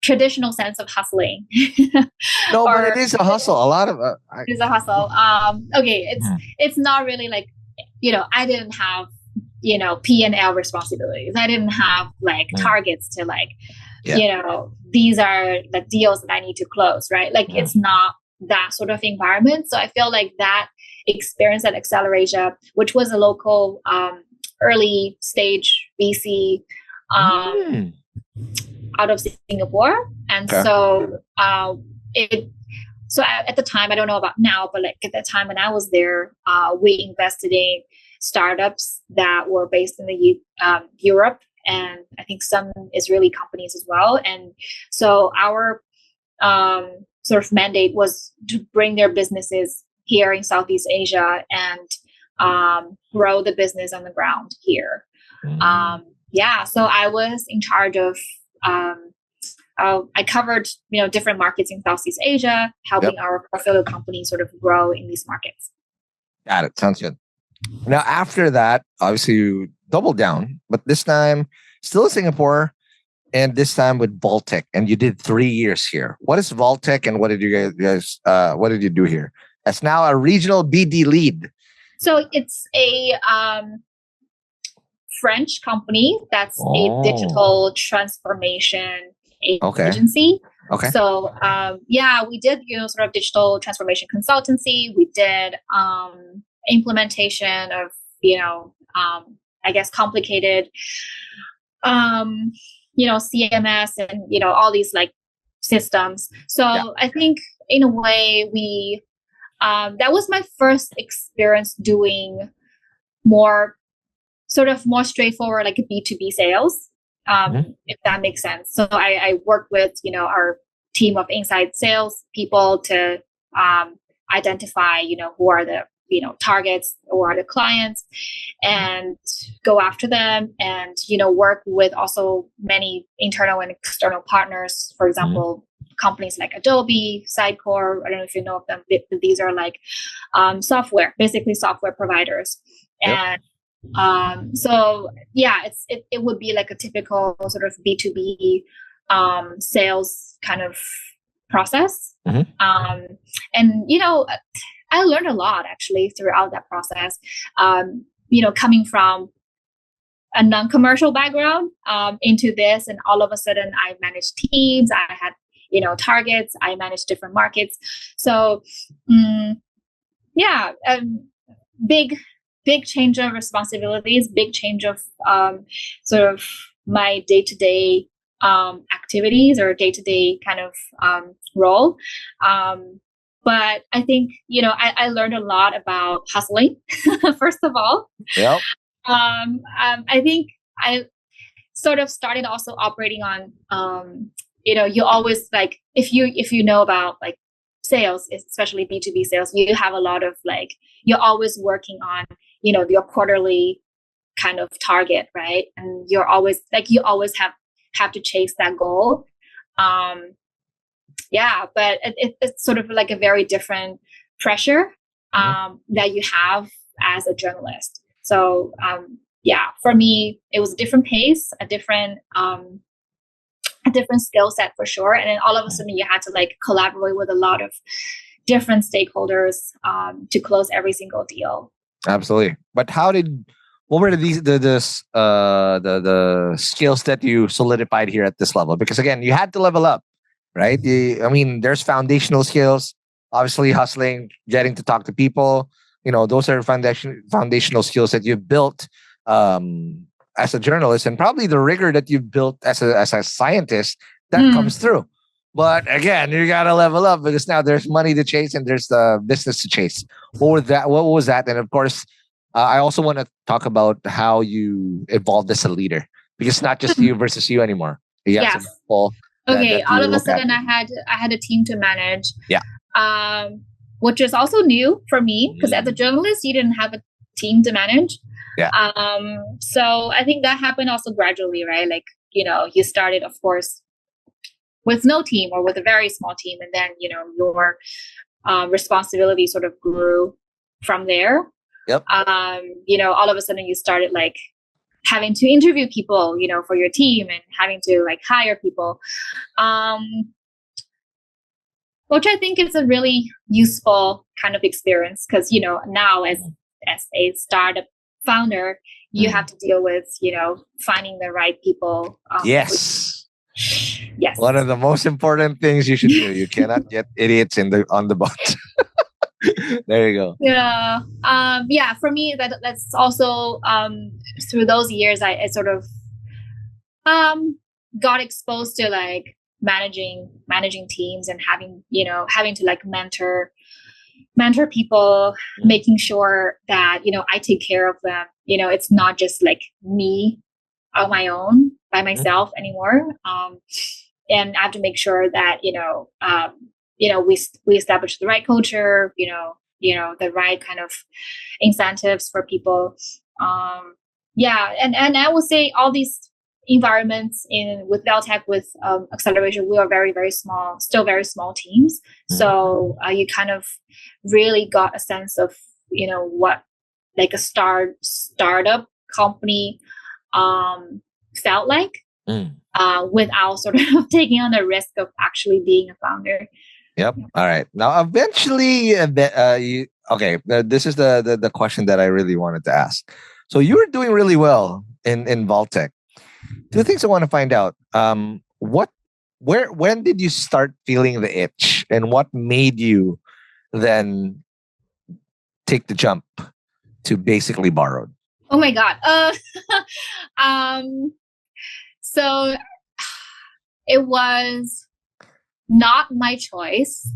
traditional sense of hustling. No, but it is a hustle. A lot of it is a hustle. It's not really like, I didn't have, P&L responsibilities. I didn't have like targets to like, these are the deals that I need to close, right? Like it's not that sort of environment. So I feel like that experience at Acceleration, which was a local early stage VC out of Singapore. And so at the time, I don't know about now, but like at the time when I was there, we invested in startups that were based in the Europe, and I think some Israeli companies as well. And so our sort of mandate was to bring their businesses here in Southeast Asia and grow the business on the ground here. So I was in charge of I covered different markets in Southeast Asia, helping our portfolio companies sort of grow in these markets. Got it. Sounds good. Now after that, obviously you doubled down, but this time still in Singapore, and this time with Vaultec, and you did 3 years here. What is Vaultec, and what did you guys what did you do here? As now a regional BD lead. So it's a French company that's a digital transformation agency. Okay. So we did sort of digital transformation consultancy. We did implementation of I guess complicated CMS and all these like systems. So I think in a way we that was my first experience doing more straightforward like B2B sales, if that makes sense. So I worked with our team of inside sales people to identify who are the targets or the clients and go after them, and work with also many internal and external partners, for example companies like Adobe, Sitecore. I don't know if you know of them, but these are like basically software providers. And so it would be like a typical sort of B2B sales kind of process. And I learned a lot actually throughout that process. Coming from a non-commercial background into this, and all of a sudden I managed teams, I had targets, I managed different markets. So big change of responsibilities, big change of sort of my day-to-day activities or day-to-day kind of role. But I think, I learned a lot about hustling, first of all. Yep. I think I sort of started also operating on, you always like, if you know about like sales, especially B2B sales, you have a lot of like, you're always working on, your quarterly kind of target, right? And you're always like, you always have to chase that goal. But it's sort of like a very different pressure that you have as a journalist. So for me, it was a different pace, a different skill set for sure. And then all of a sudden you had to like collaborate with a lot of different stakeholders to close every single deal. Absolutely. But what were the skills that you solidified here at this level? Because again, you had to level up, right? There's foundational skills, obviously hustling, getting to talk to people. Those are foundational skills that you've built as a journalist, and probably the rigor that you've built as a scientist that comes through. But again, you gotta level up because now there's money to chase and there's the business to chase. What was that? And of course, I also want to talk about how you evolved as a leader, because it's not just you versus you anymore. You have some people. Okay, all of a sudden I had a team to manage. Which is also new for me because as a journalist, you didn't have a team to manage. So I think that happened also gradually, right? Like, you started, of course, with no team or with a very small team. And then, your responsibility sort of grew from there. Yep. All of a sudden you started like having to interview people, for your team and having to like hire people. Which I think is a really useful kind of experience because, now as a startup founder, you have to deal with, finding the right people. Yes. One of the most important things you should do. You cannot get idiots on the boat. There you go. For me, that's also through those years, I sort of got exposed to like managing teams and having to like mentor people, making sure that I take care of them. It's not just like me on my own by myself anymore. And I have to make sure that we establish the right culture, the right kind of incentives for people. And I would say all these environments with Valtech, with acceleration, we are very, very small, still very small teams. So you kind of really got a sense of, what like a startup company felt like without sort of taking on the risk of actually being a founder. Yep. All right. Now, eventually, this is the question that I really wanted to ask. So you were doing really well in Valtech. Two things I want to find out. What when did you start feeling the itch, and what made you then take the jump to basically borrowed? Oh my God. Um, so it was not my choice.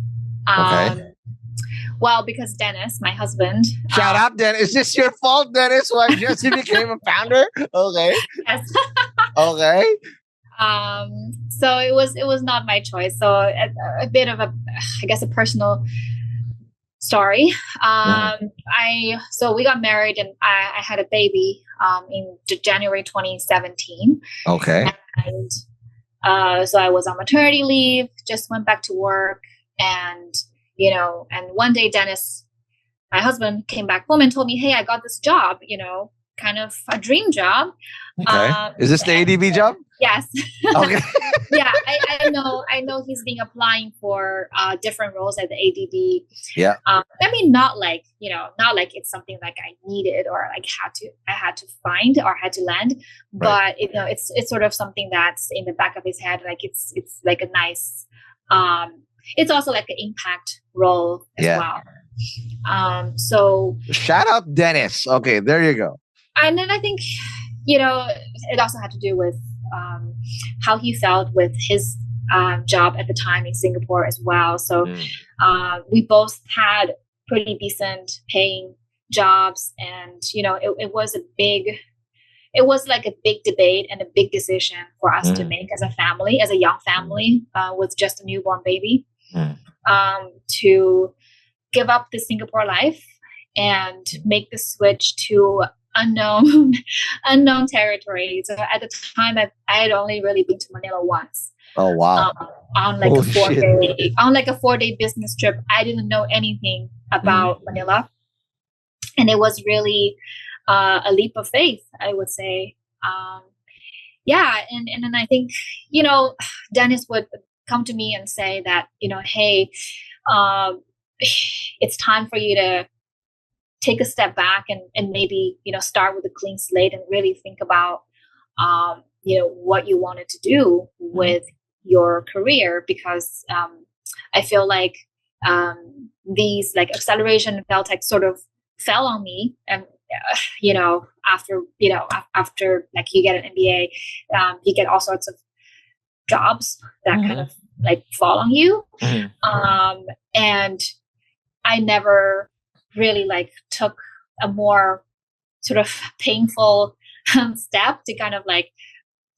Okay. Well, because Dennis, my husband. Shout out, Dennis. Is this your fault, Dennis? Why Jessie became a founder? Okay. Yes. Okay. So it was not my choice. So a bit of I guess, a personal story. So we got married, and I had a baby in January 2017. Okay. And so I was on maternity leave, just went back to work, and and one day Dennis, my husband, came back home and told me, "Hey, I got this job, kind of a dream job." Okay. Is this the ADB job? Yes. Okay. Yeah, I know he's been applying for different roles at the ADB. Yeah. I mean, not like it's something like I needed or like I had to find or had to land, but it's sort of something that's in the back of his head. Like it's like a nice. It's also like an impact role as well. So shout out Dennis. Okay, there you go. And then I think it also had to do with how he felt with his job at the time in Singapore as well. So we both had pretty decent paying jobs, and it was like a big debate and a big decision for us to make as a family, as a young family with just a newborn baby, to give up the Singapore life and make the switch to unknown territory. So at the time, I had only really been to Manila once. Oh wow! On like a 4-day business trip. I didn't know anything about Manila, and it was really a leap of faith, I would say. And then I think Dennis would come to me and say that hey, it's time for you to take a step back and maybe start with a clean slate and really think about what you wanted to do with your career, because I feel like these like acceleration felt like sort of fell on me, and after like you get an MBA, you get all sorts of jobs that kind of like fall on you, and I never really like took a more sort of painful step to kind of like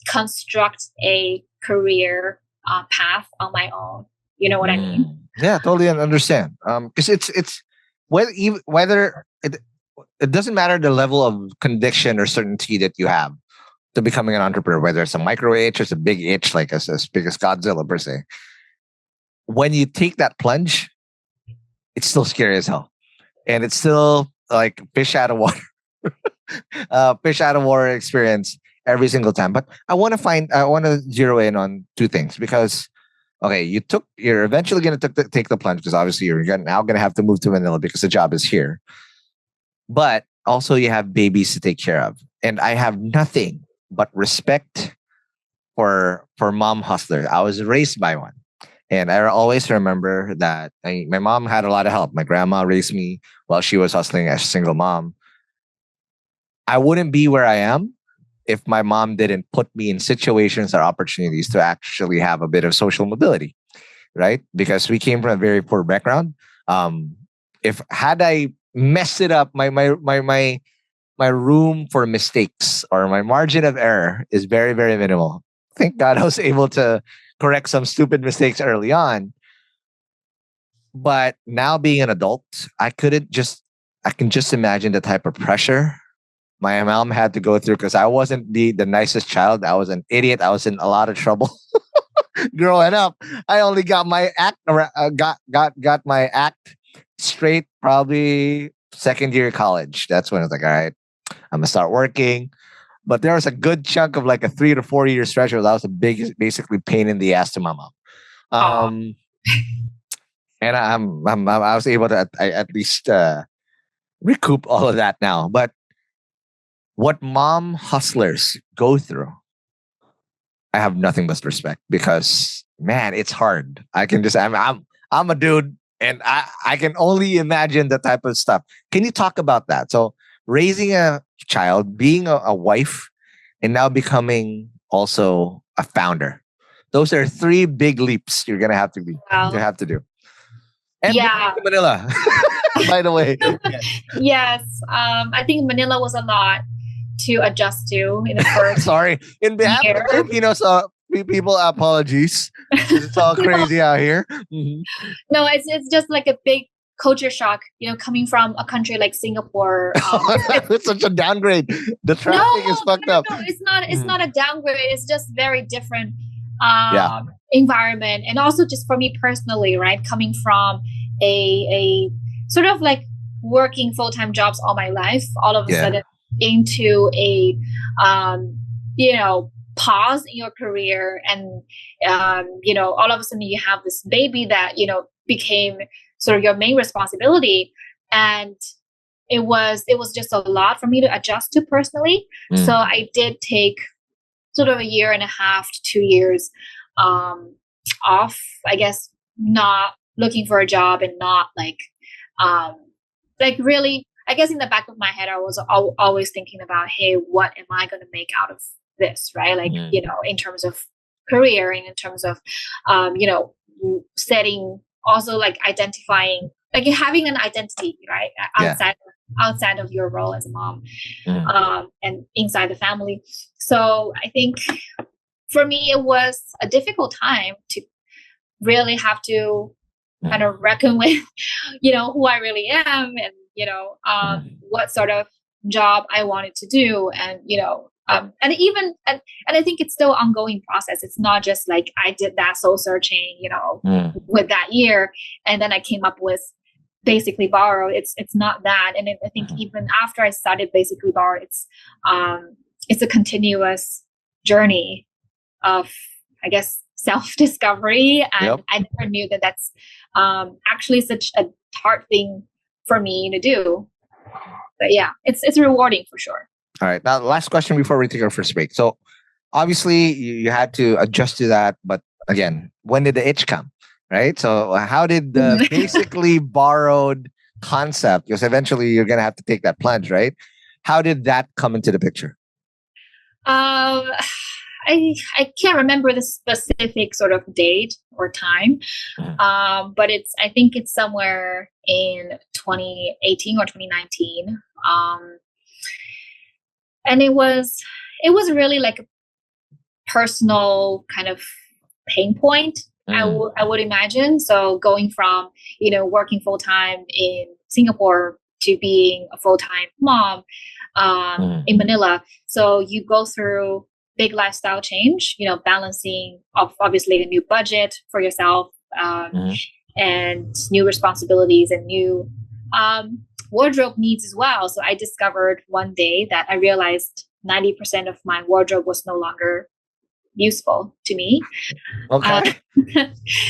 construct a career path on my own. You know what I mean? Yeah, totally understand. Because it's whether it doesn't matter the level of conviction or certainty that you have to becoming an entrepreneur, whether it's a micro itch or it's a big itch, like as big as Godzilla per se. When you take that plunge, it's still scary as hell. And it's still like fish out of water, fish out of water experience every single time. But I want to zero in on two things, because, okay, you're eventually going to take the plunge, because obviously you're now going to have to move to Manila because the job is here. But also you have babies to take care of. And I have nothing but respect for mom hustlers. I was raised by one. And I always remember that my mom had a lot of help. My grandma raised me while she was hustling as a single mom. I wouldn't be where I am if my mom didn't put me in situations or opportunities to actually have a bit of social mobility, right? Because we came from a very poor background. Had I messed it up, my room for mistakes or my margin of error is very, very minimal. Thank God I was able to correct some stupid mistakes early on. But now being an adult, I can just imagine the type of pressure my mom had to go through, because I wasn't the nicest child. I was an idiot. I was in a lot of trouble growing up. I only got my act got my act straight probably second year of college. That's when I was like, all right, I'm gonna start working. But there was a good chunk of like a 3 to 4 year stretch where that was a big, basically pain in the ass to my mom. And I was able to at least recoup all of that now. But what mom hustlers go through, I have nothing but respect, because man, it's hard. I'm a dude, and I can only imagine the type of stuff. Can you talk about that? So raising a child, being a wife, and now becoming also a founder. Those are three big leaps you're gonna have to Wow. do. And Yeah. moving to Manila, by the way. Yes. I think Manila was a lot to adjust to in the first Sorry, in behalf of year. the Filipinos, people, apologies. It's all crazy out here. Mhm. No, it's just like a big culture shock, coming from a country like Singapore. It's such a downgrade. The traffic is fucked up. No, it's not a downgrade. It's just very different Yeah. environment, and also just for me personally, right, coming from a sort of like working full-time jobs all my life, all of a sudden into a pause in your career, and all of a sudden you have this baby that became sort of your main responsibility, and it was just a lot for me to adjust to personally. So I did take sort of a year and a half to 2 years off, I guess, not looking for a job, and not like really, I guess in the back of my head I was always thinking about, hey, what am I going to make out of this, right? Like in terms of career, and in terms of setting, also like identifying, like having an identity, right, outside of your role as a mom, and inside the family. So I think for me it was a difficult time to really have to kind of reckon with who I really am, and what sort of job I wanted to do, and and I think it's still an ongoing process. It's not just like I did that soul searching, with that year, and then I came up with Basically Borrowed. It's not that. And I think even after I started Basically Borrowed, it's a continuous journey of, I guess, self-discovery. And I never knew that that's actually such a hard thing for me to do. But yeah, it's rewarding for sure. All right. Now, last question before we take our first break. So obviously you had to adjust to that, but again, when did the itch come? Right. So how did the Basically Borrowed concept, because eventually you're going to have to take that plunge, right? How did that come into the picture? I can't remember the specific sort of date or time, but I think it's somewhere in 2018 or 2019, and it was really like a personal kind of pain point. I would imagine. So going from working full time in Singapore to being a full time mom in Manila, so you go through big lifestyle change, balancing obviously a new budget for yourself, and new responsibilities and new wardrobe needs as well. So I discovered one day that I realized 90% of my wardrobe was no longer useful to me. Okay.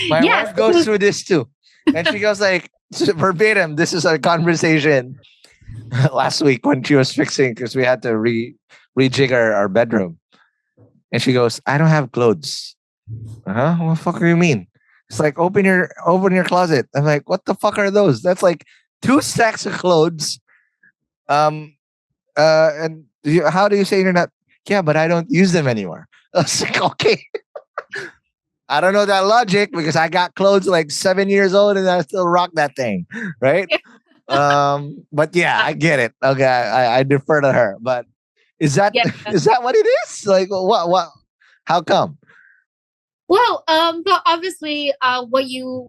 My wife goes through this too. And she goes like, verbatim, this is a conversation last week when she was fixing, because we had to rejig our bedroom. And she goes, I don't have clothes. What the fuck do you mean? It's like, open your closet. I'm like, what the fuck are those? That's like 2 stacks of clothes. And how do you say you're not? Yeah, but I don't use them anymore. I was like, okay. I don't know that logic, because I got clothes like 7 years old and I still rock that thing, right? But yeah, I get it. Okay, I defer to her. But is that what it is? Like, what? How come? Well, but obviously, what you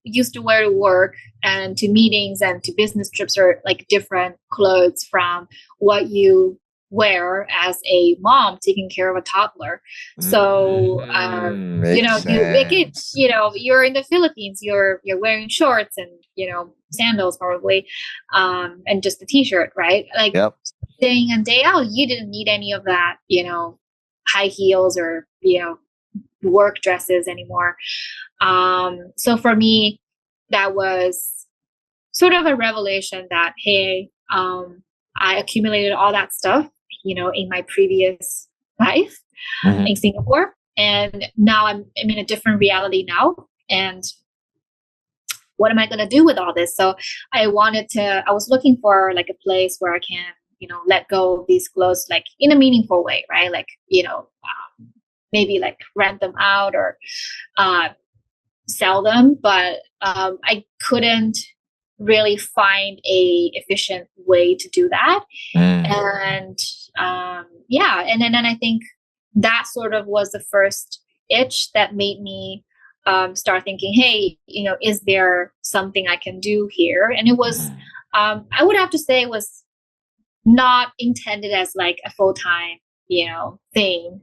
used to wear to work and to meetings and to business trips are like different clothes from what you wear as a mom taking care of a toddler. So you're in the Philippines, you're wearing shorts and sandals probably, and just a t-shirt, right? Like day in and day out, you didn't need any of that, high heels or work dresses anymore. So for me, that was sort of a revelation that, hey, I accumulated all that stuff in my previous life in Singapore. and now I'm in a different reality now. And what am I going to do with all this? So I was looking for like a place where I can, let go of these clothes, like in a meaningful way, right? Like, maybe like rent them out or sell them. But I couldn't really find a efficient way to do that. And and then I think that sort of was the first itch that made me start thinking, hey, is there something I can do here? And it was, I would have to say it was not intended as like a full-time, thing,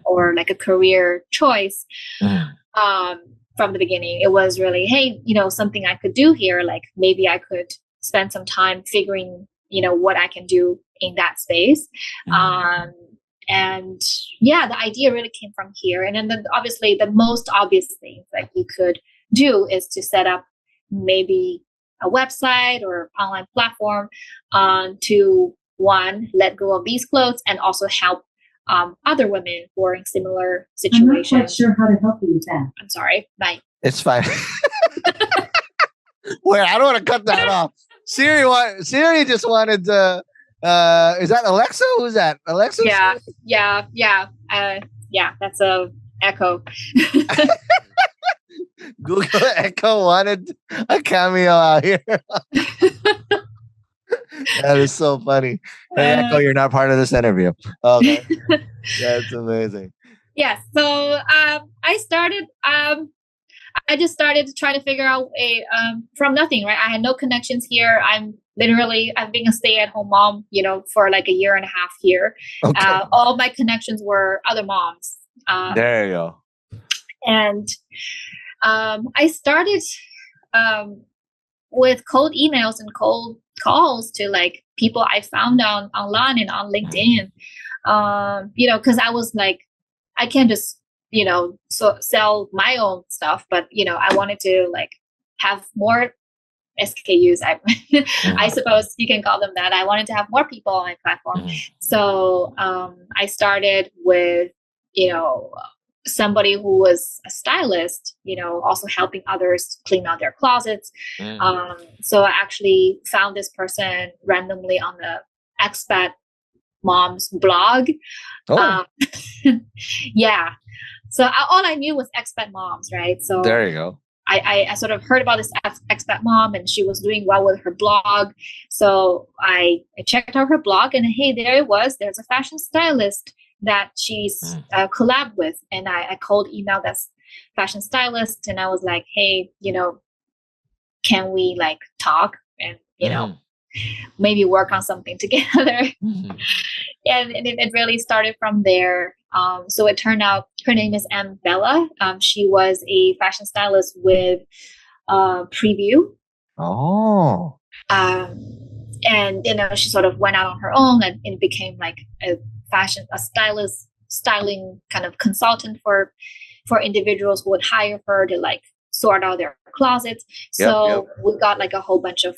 or like a career choice. From the beginning, it was really, hey, something I could do here. Like maybe I could spend some time figuring, what I can do in that space. And yeah, the idea really came from here. And then obviously the most obvious thing that you could do is to set up maybe a website or online platform to let go of these clothes and also help other women who are in similar situations. I'm not quite sure how to help you with that. I'm sorry. Bye. It's fine. Wait, I don't want to cut that off. Siri just wanted to. Is that Alexa? Who's that? Alexa? Yeah. That's a Echo. Google Echo wanted a cameo out here. That is so funny. Hey, Echo, you're not part of this interview. Okay. That's amazing. Yeah. So I just started to try to figure out from nothing, right? I had no connections here. I've been a stay-at-home mom, for like a year and a half here. Okay. All my connections were other moms. There you go. And I started with cold emails and cold calls to like people I found online and on LinkedIn. Because I was like, I can't just sell my own stuff, but I wanted to like have more SKUs. I suppose you can call them that. I wanted to have more people on my platform. So I started with somebody who was a stylist, also helping others clean out their closets. So I actually found this person randomly on the expat mom's blog. Yeah. So all I knew was expat moms, right? So there you go. I sort of heard about this expat mom, and she was doing well with her blog. So I checked out her blog, and hey, there it was. There's a fashion stylist that she's collabed with, and I cold emailed that fashion stylist, and I was like, hey, can we like talk and maybe work on something together? And it really started from there. So it turned out her name is Bella. She was a fashion stylist with Preview. Oh. And she sort of went out on her own, and it became like a styling kind of consultant for individuals who would hire her to like sort out their closets. So we got like a whole bunch of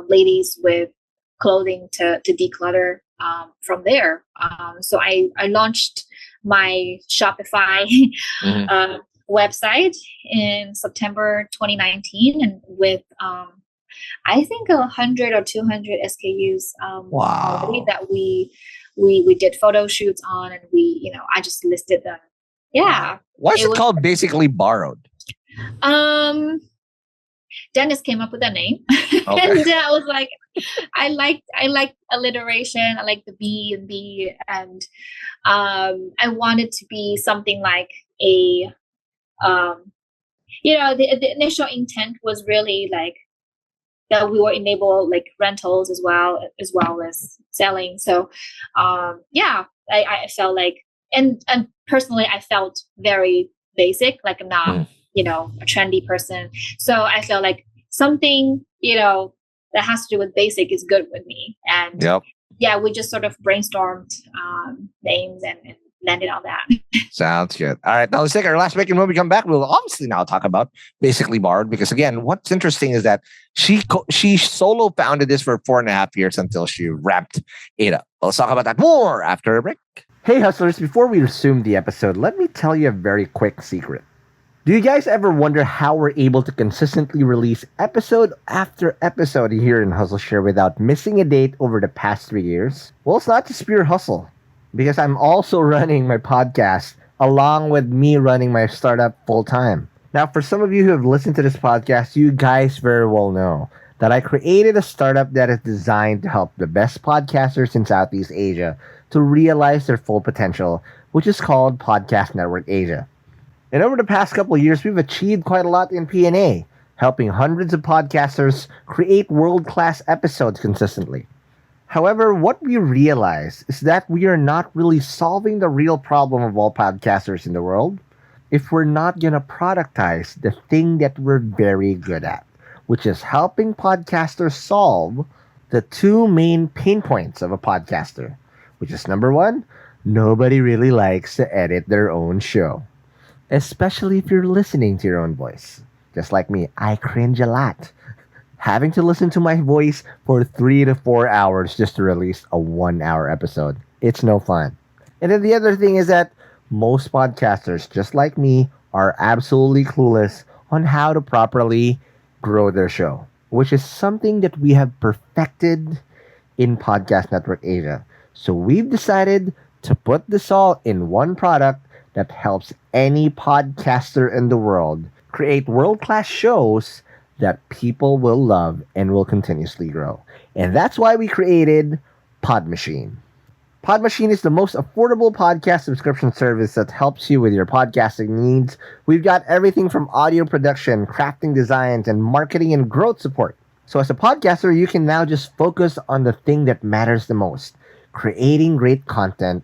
ladies with clothing to declutter from there. So I launched my Shopify website in September 2019, and with I think 100 or 200 SKUs already that we did photo shoots on, and I just listed them. Yeah. Why is it called Basically Borrowed? Dennis came up with that name. Okay. And I was like, I like alliteration. I like the B and B, and I wanted to be something like a the initial intent was really like that we would enable like rentals as well as selling. So I felt like, and personally I felt very basic, like I'm not a trendy person. So I felt like something that has to do with basic is good with me. And we just sort of brainstormed names and landed on that. Sounds good. All right, now let's take our last break, and when we come back, we'll obviously now talk about Basically Borrowed, because again, what's interesting is that she solo founded this for 4.5 years until she ramped it up. Let's talk about that more after a break. Hey hustlers, before we resume the episode, let me tell you a very quick secret. Do you guys ever wonder how we're able to consistently release episode after episode here in Hustleshare without missing a date over the past 3 years? Well, it's not just pure hustle, because I'm also running my podcast along with me running my startup full time. Now, for some of you who have listened to this podcast, you guys very well know that I created a startup that is designed to help the best podcasters in Southeast Asia to realize their full potential, which is called Podcast Network Asia. And over the past couple of years, we've achieved quite a lot in P&A, helping hundreds of podcasters create world-class episodes consistently. However, what we realize is that we are not really solving the real problem of all podcasters in the world if we're not going to productize the thing that we're very good at, which is helping podcasters solve the two main pain points of a podcaster, which is number one, nobody really likes to edit their own show. Especially if you're listening to your own voice. Just like me, I cringe a lot. Having to listen to my voice for 3 to 4 hours just to release a 1-hour episode. It's no fun. And then the other thing is that most podcasters, just like me, are absolutely clueless on how to properly grow their show, which is something that we have perfected in Podcast Network Asia. So we've decided to put this all in one product that helps any podcaster in the world create world-class shows that people will love and will continuously grow. And that's why we created Pod Machine. Pod Machine is the most affordable podcast subscription service that helps you with your podcasting needs. We've got everything from audio production, crafting designs, and marketing and growth support. So as a podcaster, you can now just focus on the thing that matters the most, creating great content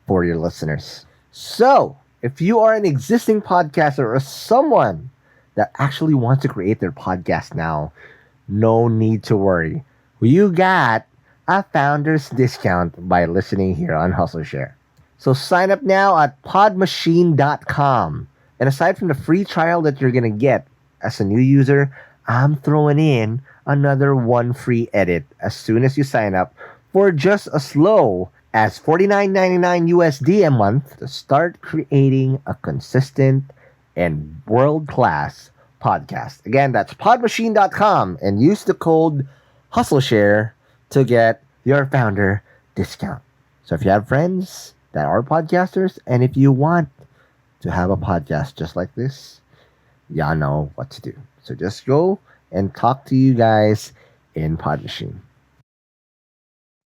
for your listeners. So, if you are an existing podcaster or someone that actually wants to create their podcast now, no need to worry. You got a founder's discount by listening here on Hustleshare. So sign up now at podmachine.com. And aside from the free trial that you're going to get as a new user, I'm throwing in another one free edit as soon as you sign up for just as low as $49.99 USD a month to start creating a consistent and world-class podcast. Again, that's podmachine.com and use the code Hustleshare to get your founder discount. So if you have friends that are podcasters and if you want to have a podcast just like this, y'all know what to do. So just go and talk to you guys in Pod Machine.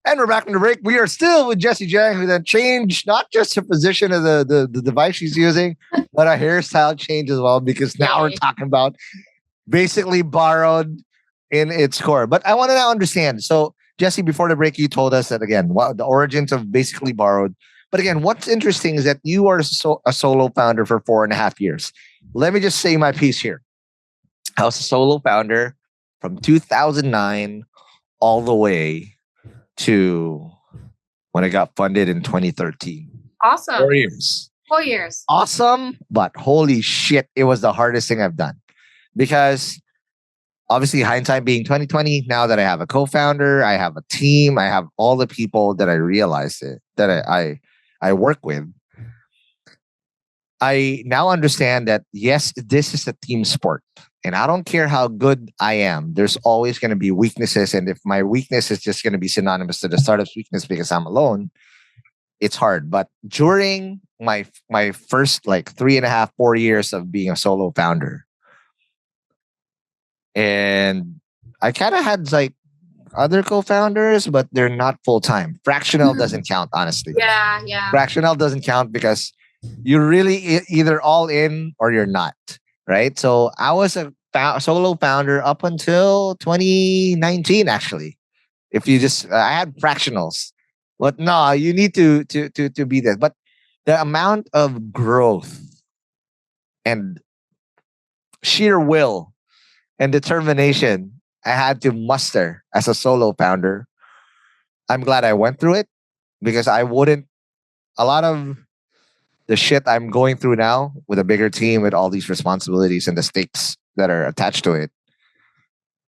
And we're back from the break. We are still with Jessie Jiang, who then changed not just the position of the device she's using, but a hairstyle change as well, because now we're talking about basically borrowed in its core. But I want to now understand. So, Jessie, before the break, you told us that, again, the origins of basically borrowed. But again, what's interesting is that you are a solo founder for 4.5 years. Let me just say my piece here. I was a solo founder from 2009 all the way to when I got funded in 2013. Awesome. 4 years. 4 years. Awesome, but holy shit, it was the hardest thing I've done. Because obviously hindsight being 2020, now that I have a co-founder, I have a team, I have all the people that I realized that I work with. I now understand that, yes, this is a team sport. And I don't care how good I am. There's always going to be weaknesses. And if my weakness is just going to be synonymous to the startup's weakness because I'm alone, it's hard. But during my first 3.5, 4 years of being a solo founder, and I kind of had other co-founders, but they're not full-time. Fractional doesn't count, honestly. Yeah. Fractional doesn't count because you're really either all in or you're not. Right. So I was a solo founder up until 2019, actually. If you I had fractionals, but no, you need to be there. But the amount of growth and sheer will and determination I had to muster as a solo founder, I'm glad I went through it, because a lot of the shit I'm going through now with a bigger team, with all these responsibilities and the stakes that are attached to it,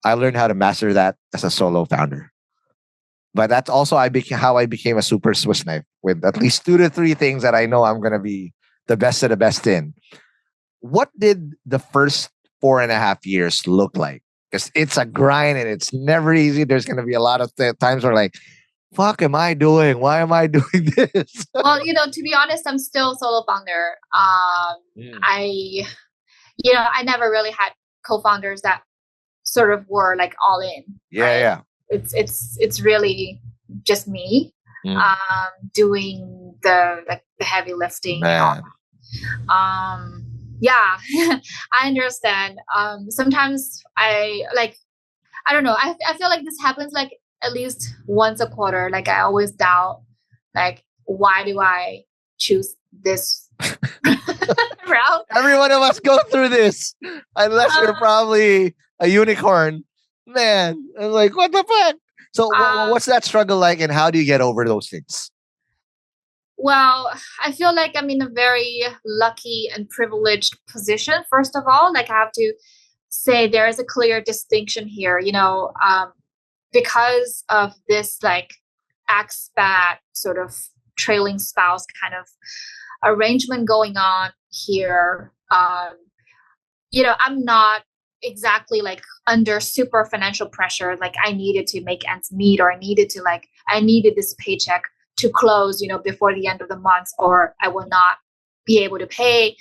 I learned how to master that as a solo founder. But that's also how I became a super Swiss knife with at least 2 to 3 things that I know I'm gonna be the best of the best in. What did the first 4.5 years look like? Because it's a grind and it's never easy. There's gonna be a lot of times where like, fuck am I doing? Why am I doing this? Well, to be honest, I'm still solo founder. I never really had co-founders that sort of were like all in. Yeah, right? yeah. It's really just me doing the heavy lifting. Man. Yeah, I understand. Sometimes I don't know. I feel like this happens like at least once a quarter. Like I always doubt, like, why do I choose this route? Every one of us go through this, unless you're probably a unicorn. Man, I'm like, what the fuck? So what's that struggle like, and how do you get over those things? Well, I feel like I'm in a very lucky and privileged position. First of all, like I have to say there is a clear distinction here, because of this like expat sort of trailing spouse kind of arrangement going on here. I'm not exactly like under super financial pressure. Like I needed to make ends meet, or I needed this paycheck to close, before the end of the month, or I will not be able to pay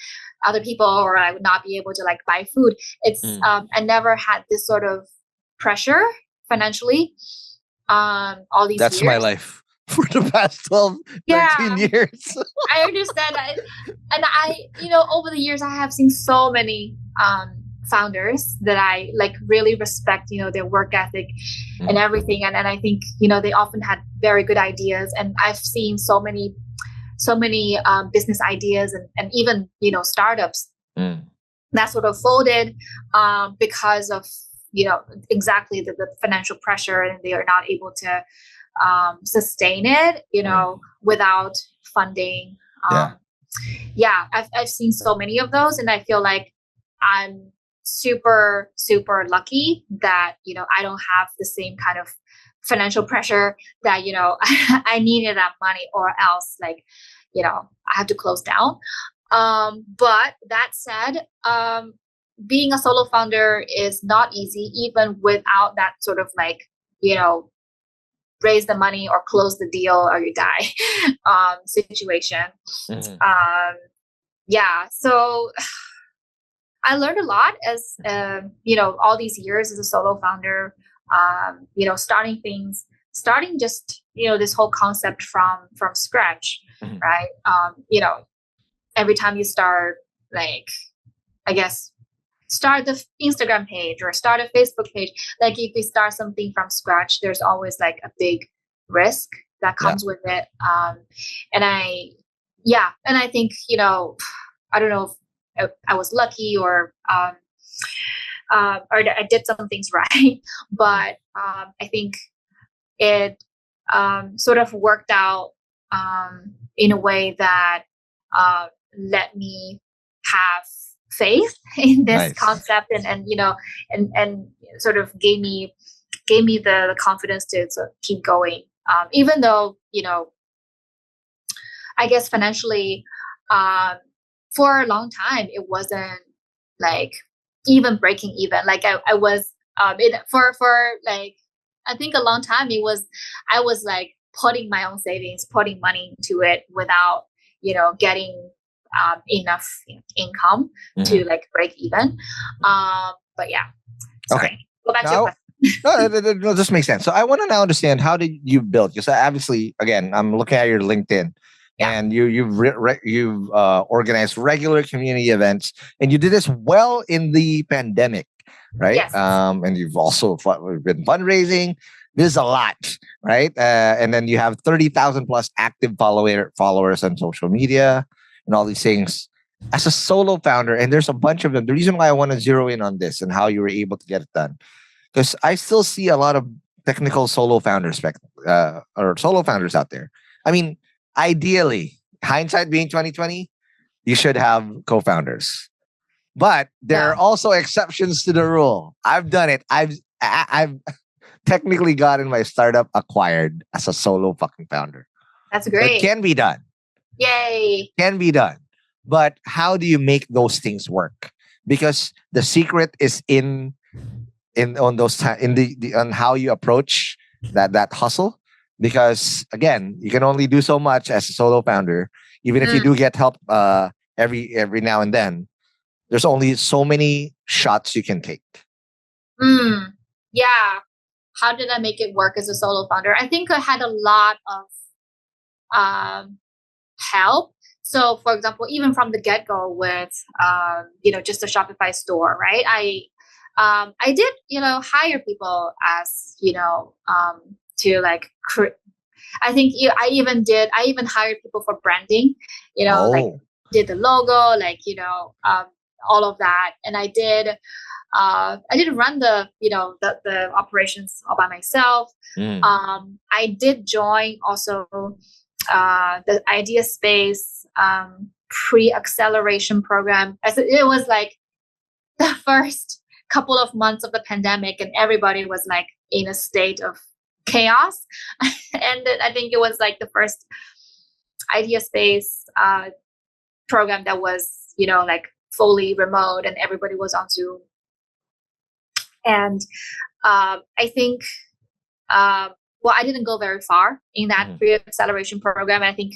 other people, or I would not be able to like buy food. It's I never had this sort of pressure financially. All these That's years. my life for the past 12, 13 years. I understand that. And I, over the years, I have seen so many founders that I like really respect, their work ethic and everything. And I think, they often had very good ideas. And I've seen so many business ideas and even, startups that sort of folded because of, exactly the financial pressure, and they are not able to sustain it, without funding. I've seen so many of those, and I feel like I'm super, super lucky that, I don't have the same kind of financial pressure that, I needed that money, or else like, I have to close down. But that said, being a solo founder is not easy, even without that sort of like, raise the money or close the deal or you die situation. So I learned a lot as all these years as a solo founder, starting just this whole concept from scratch, right? Every time you start, like, I guess, start the Instagram page or start a Facebook page, like if you start something from scratch, there's always like a big risk that comes with it. And I think, I don't know if I was lucky or I did some things right, but I think it sort of worked out in a way that let me have faith in this concept, and sort of gave me the confidence to sort of keep going, even though I guess financially for a long time it wasn't like even breaking even. Like I was for like I think a long time I was like putting my own savings, putting money into it without getting enough income to like break even. But yeah. Sorry. Okay. Go back to your question. No, this makes sense. So I want to now understand, how did you build? Because obviously, again, I'm looking at your LinkedIn, and you've organized regular community events, and you did this well in the pandemic, right? Yes. And you've also been fundraising. This is a lot, right? And then you have 30,000 plus active followers on social media and all these things. As a solo founder, and there's a bunch of them. The reason why I want to zero in on this and how you were able to get it done, because I still see a lot of technical solo founders or solo founders out there. I mean, ideally, hindsight being 2020, you should have co-founders, but there are also exceptions to the rule. I've done it. I've technically gotten my startup acquired as a solo fucking founder. That's So it great. can be done. Yay. Can be done. But how do you make those things work? Because the secret is in on those in the on how you approach that hustle. Because again, you can only do so much as a solo founder. Even if you do get help every now and then, there's only so many shots you can take. Yeah. How did I make it work as a solo founder? I think I had a lot of help. So, for example, even from the get-go with, just a Shopify store, right? I did, hire people as, to like, I think I even hired people for branding, like did the logo, like, all of that. And I did run the operations all by myself. I did join also the Idea Space pre-acceleration program. As it was like the first couple of months of the pandemic, and everybody was like in a state of chaos. And I think it was like the first Idea Space program that was, like fully remote, and everybody was on Zoom. And I think, I didn't go very far in that pre-acceleration program. I think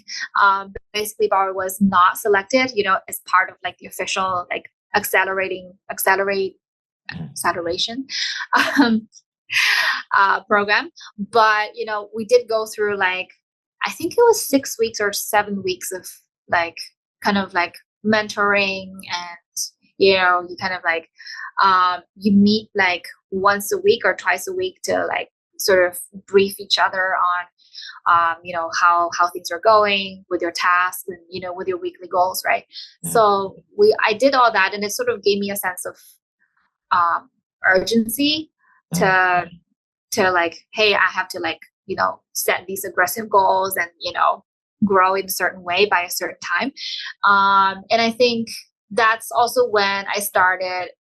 basically Borrow was not selected, as part of like the official like acceleration program. But, we did go through like, I think it was 6 weeks or 7 weeks of like, kind of like mentoring, and, you kind of like, you meet like once a week or twice a week to like sort of brief each other on, how things are going with your tasks and, with your weekly goals. Right. So I did all that, and it sort of gave me a sense of, urgency to like, hey, I have to like, set these aggressive goals and, grow in a certain way by a certain time. And I think that's also when I started,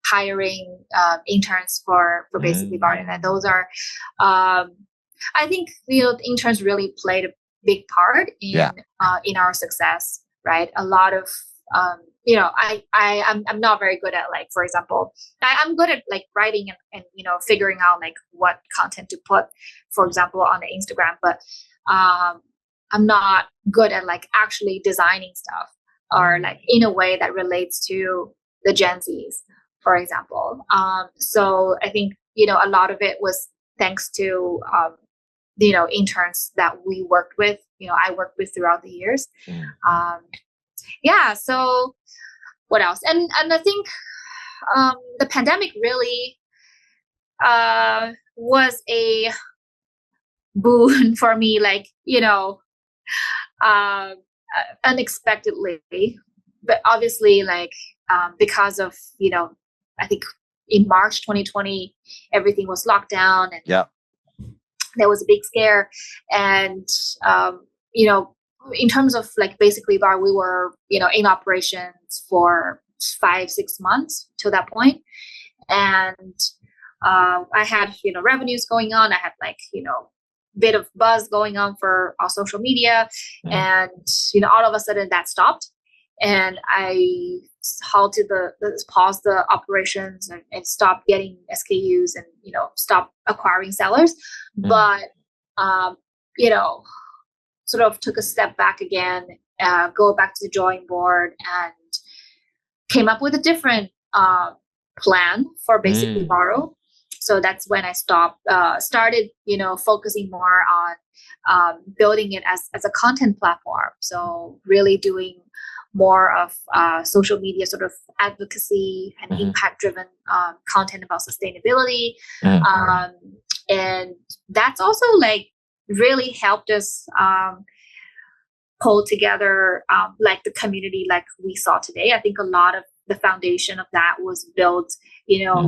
hiring interns for basically Barton. And those are, I think, interns really played a big part in our success, right? A lot of, I'm not very good at like, for example, I'm good at like writing and figuring out like what content to put, for example, on the Instagram, but I'm not good at like actually designing stuff or like in a way that relates to the Gen Zs, for example. So I think, a lot of it was thanks to, interns that we worked with, I worked with throughout the years. So what else? And I think the pandemic really was a boon for me, like, unexpectedly. But obviously, like, because of, I think in March 2020, everything was locked down, and there was a big scare. And, in terms of like basically Bar, we were, in operations for 5-6 months to that point. And I had, revenues going on. I had like, bit of buzz going on for our social media. And, all of a sudden that stopped. And I paused the operations and stopped getting SKUs and, stopped acquiring sellers. But, sort of took a step back again, go back to the drawing board, and came up with a different plan for basically Borrow. So that's when I started, focusing more on building it as a content platform. So really doing more of social media sort of advocacy and impact-driven content about sustainability. And that's also like really helped us pull together like the community like we saw today. I think a lot of the foundation of that was built,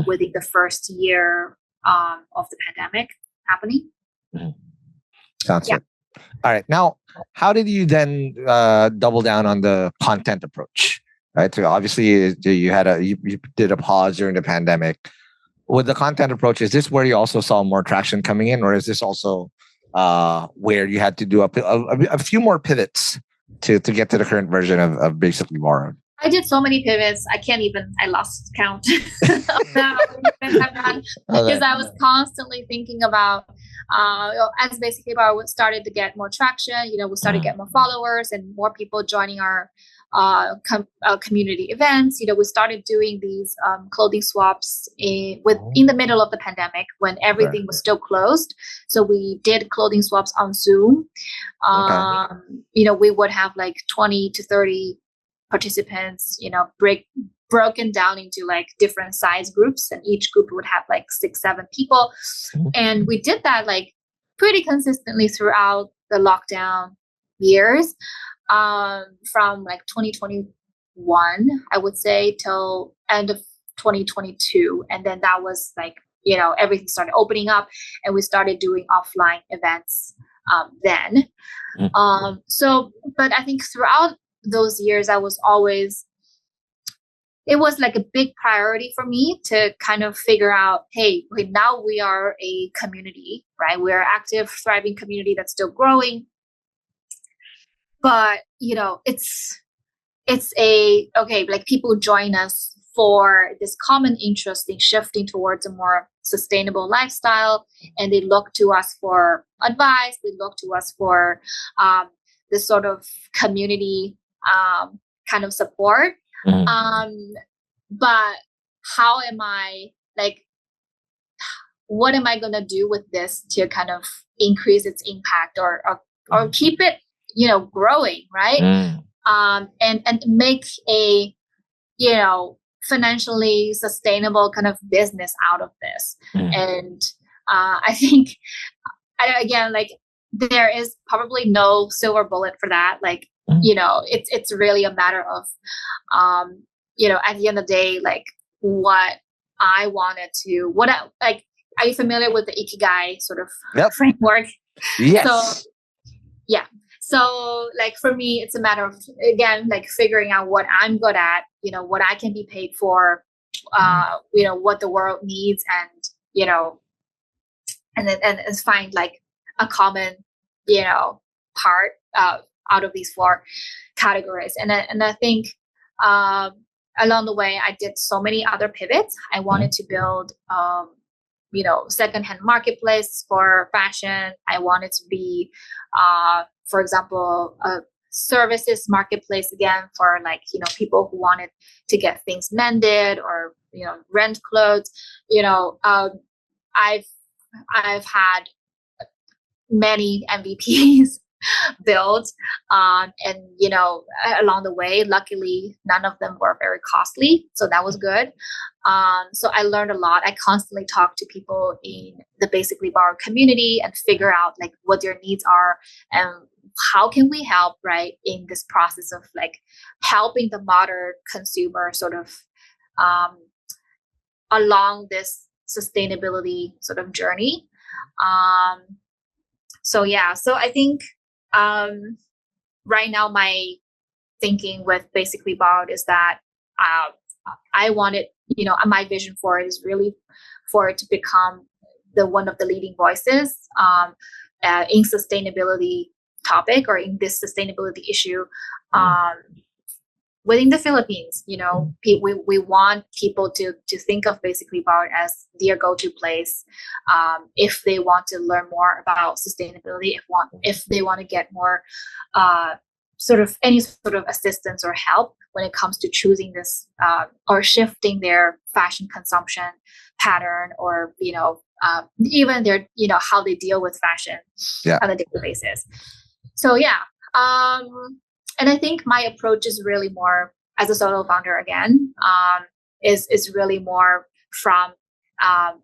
within the first year of the pandemic happening. Sounds good. All right. Now, how did you then double down on the content approach? Right. So obviously you did a pause during the pandemic. with the content approach, is this where you also saw more traction coming in, or is this also where you had to do a few more pivots to get to the current version of Basically Borrowed? I did so many pivots. I lost count of that because I was constantly thinking about, as Basically Borrowed started to get more traction, we started to get more followers and more people joining our community events. We started doing these clothing swaps in the middle of the pandemic when everything was still closed. So we did clothing swaps on Zoom. We would have like 20 to 30 participants, broken down into like different size groups, and each group would have like 6-7 people. And we did that like pretty consistently throughout the lockdown years, from like 2021, I would say, till end of 2022. And then that was like, everything started opening up and we started doing offline events then. But I think throughout those years, it was like a big priority for me to kind of figure out, hey, now we are a community, right? We're an active, thriving community that's still growing. But, like people join us for this common interest in shifting towards a more sustainable lifestyle. And they look to us for advice. They look to us for this sort of community kind of support. But how am I, what am I going to do with this to kind of increase its impact or keep it, growing, right? And make a, financially sustainable kind of business out of this. And I think, again, there is probably no silver bullet for that. It's really a matter of, at the end of the day, what I wanted to, are you familiar with the Ikigai sort of framework? Yes. So, yeah. So for me, it's a matter of, again, figuring out what I'm good at, what I can be paid for, what the world needs, and find a common, part out of these 4 categories. And I think along the way, I did so many other pivots. I wanted to build, secondhand marketplace for fashion. I wanted to be, for example, a services marketplace again for people who wanted to get things mended or, rent clothes. I've had many MVPs built, and along the way, luckily none of them were very costly, so that was good. So I learned a lot. I constantly talk to people in the Basically Borrowed community and figure out what their needs are and how can we help, right, in this process of helping the modern consumer sort of along this sustainability sort of journey. So I think right now my thinking with Basically Borrowed is that I wanted, my vision for it is really for it to become one of the leading voices in sustainability topic or in this sustainability issue within the Philippines. We want people to think of Basically Borrowed as their go-to place if they want to learn more about sustainability, if they want to get more any sort of assistance or help when it comes to choosing this or shifting their fashion consumption pattern, or even their how they deal with fashion on a daily basis. So and I think my approach is really more, as a solo founder again, is really more from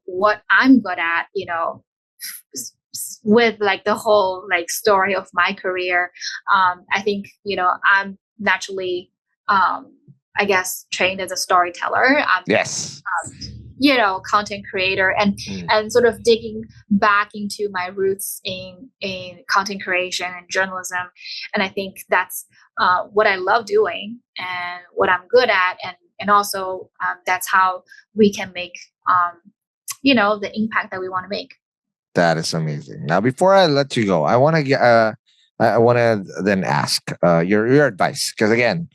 what I'm good at, with the whole story of my career. I think, I'm naturally, I guess, trained as a storyteller. Yes. Content creator and sort of digging back into my roots in content creation and journalism. And I think that's what I love doing and what I'm good at. And also that's how we can make the impact that we want to make. That is amazing. Now, before I let you go, I want to get. I want to then ask your advice, because again,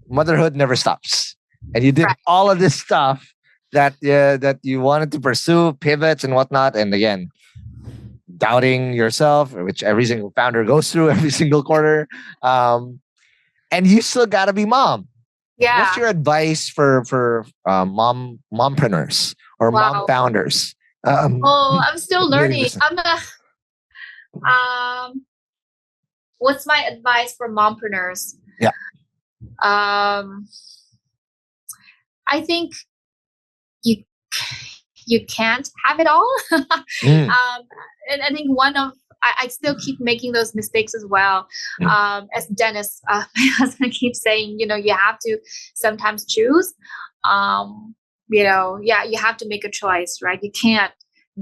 motherhood never stops, and you did Right. all of this stuff that you wanted to pursue, pivots and whatnot, and again, doubting yourself, which every single founder goes through every single quarter, and you still got to be mom. Yeah. What's your advice for mompreneurs or Wow. mom founders? I'm still learning. listen. I'm gonna. What's my advice for mompreneurs? Yeah. I think you can't have it all. Mm. And I think I still keep making those mistakes as well. As Dennis, my husband, keeps saying, you have to sometimes choose. You have to make a choice, right? You can't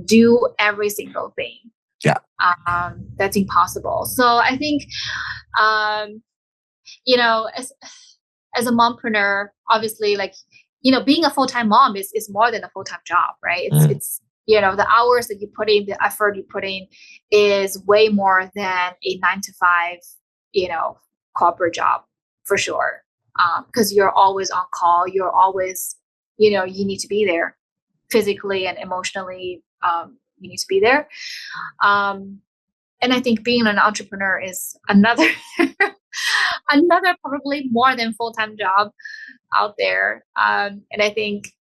do every single thing. Yeah. That's impossible. So I think, as a mompreneur, obviously, being a full-time mom is more than a full-time job, right? It's the hours that you put in, the effort you put in is way more than a 9 to 5, corporate job, for sure. Because you're always on call. You're always, you need to be there physically and emotionally. You need to be there. And I think being an entrepreneur is another probably more than full-time job out there. And I think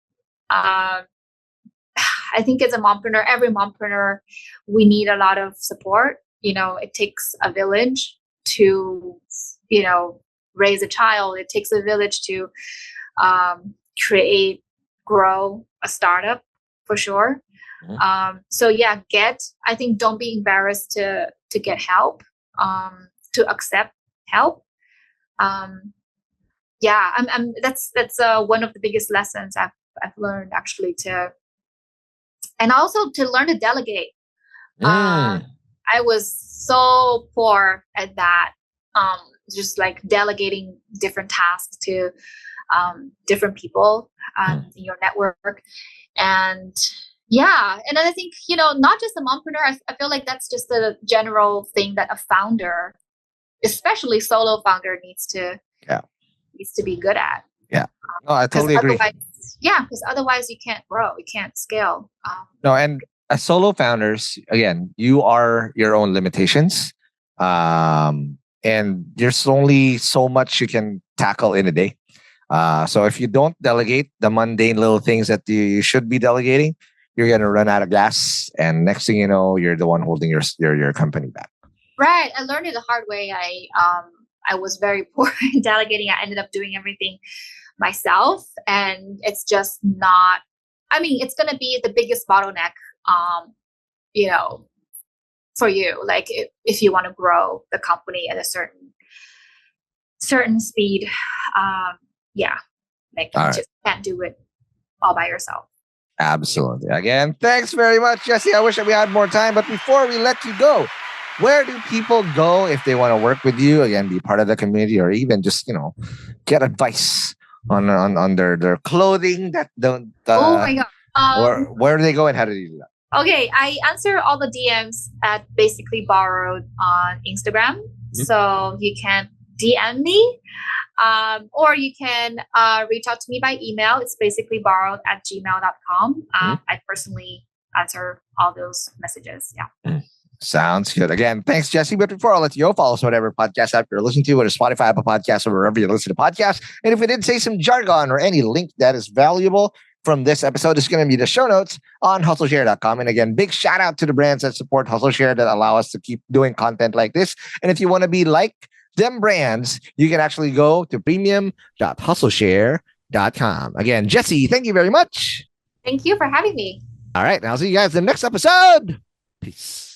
as a mompreneur, every mompreneur, we need a lot of support. It takes a village to, raise a child. It takes a village to grow a startup, for sure. So yeah, I think don't be embarrassed to get help, to accept help. That's one of the biggest lessons I've learned, actually, and also to learn to delegate. I was so poor at that, just like delegating different tasks to different people in your network. And and then I think, not just a mompreneur, I feel like that's just a general thing that a founder, especially solo founder, needs to be good at. Yeah. No, I totally agree. Because otherwise you can't grow, you can't scale. No, and as solo founders, again, you are your own limitations. And there's only so much you can tackle in a day. So if you don't delegate the mundane little things that you should be delegating, you're going to run out of gas. And next thing you know, you're the one holding your company back. Right. I learned it the hard way. I was very poor in delegating. I ended up doing everything myself. And it's just not, it's going to be the biggest bottleneck, for you. Like if you want to grow the company at a certain speed, you just can't do it all by yourself. Absolutely. Again, thanks very much, Jessie. I wish that we had more time, but before we let you go, where do people go if they want to work with you? Again, be part of the community, or even just, get advice on their clothing that don't. Oh my God. Where do they go and how do they do that? Okay, I answer all the DMs at Basically Borrowed on Instagram. So you can DM me, or you can reach out to me by email. It's basicallyborrowed@gmail.com. I personally answer all those messages. Yeah. Sounds good. Again, thanks, Jessie. But before I let you go, follow us on whatever podcast app you're listening to, whether Spotify, Apple Podcasts, or wherever you listen to podcasts. And if we did say some jargon or any link that is valuable from this episode, it's going to be the show notes on hustleshare.com. And again, big shout out to the brands that support Hustleshare, that allow us to keep doing content like this. And if you want to be like them brands, you can actually go to premium.hustleshare.com. Again, Jessie, thank you very much. Thank you for having me. All right. And I'll see you guys in the next episode. Peace.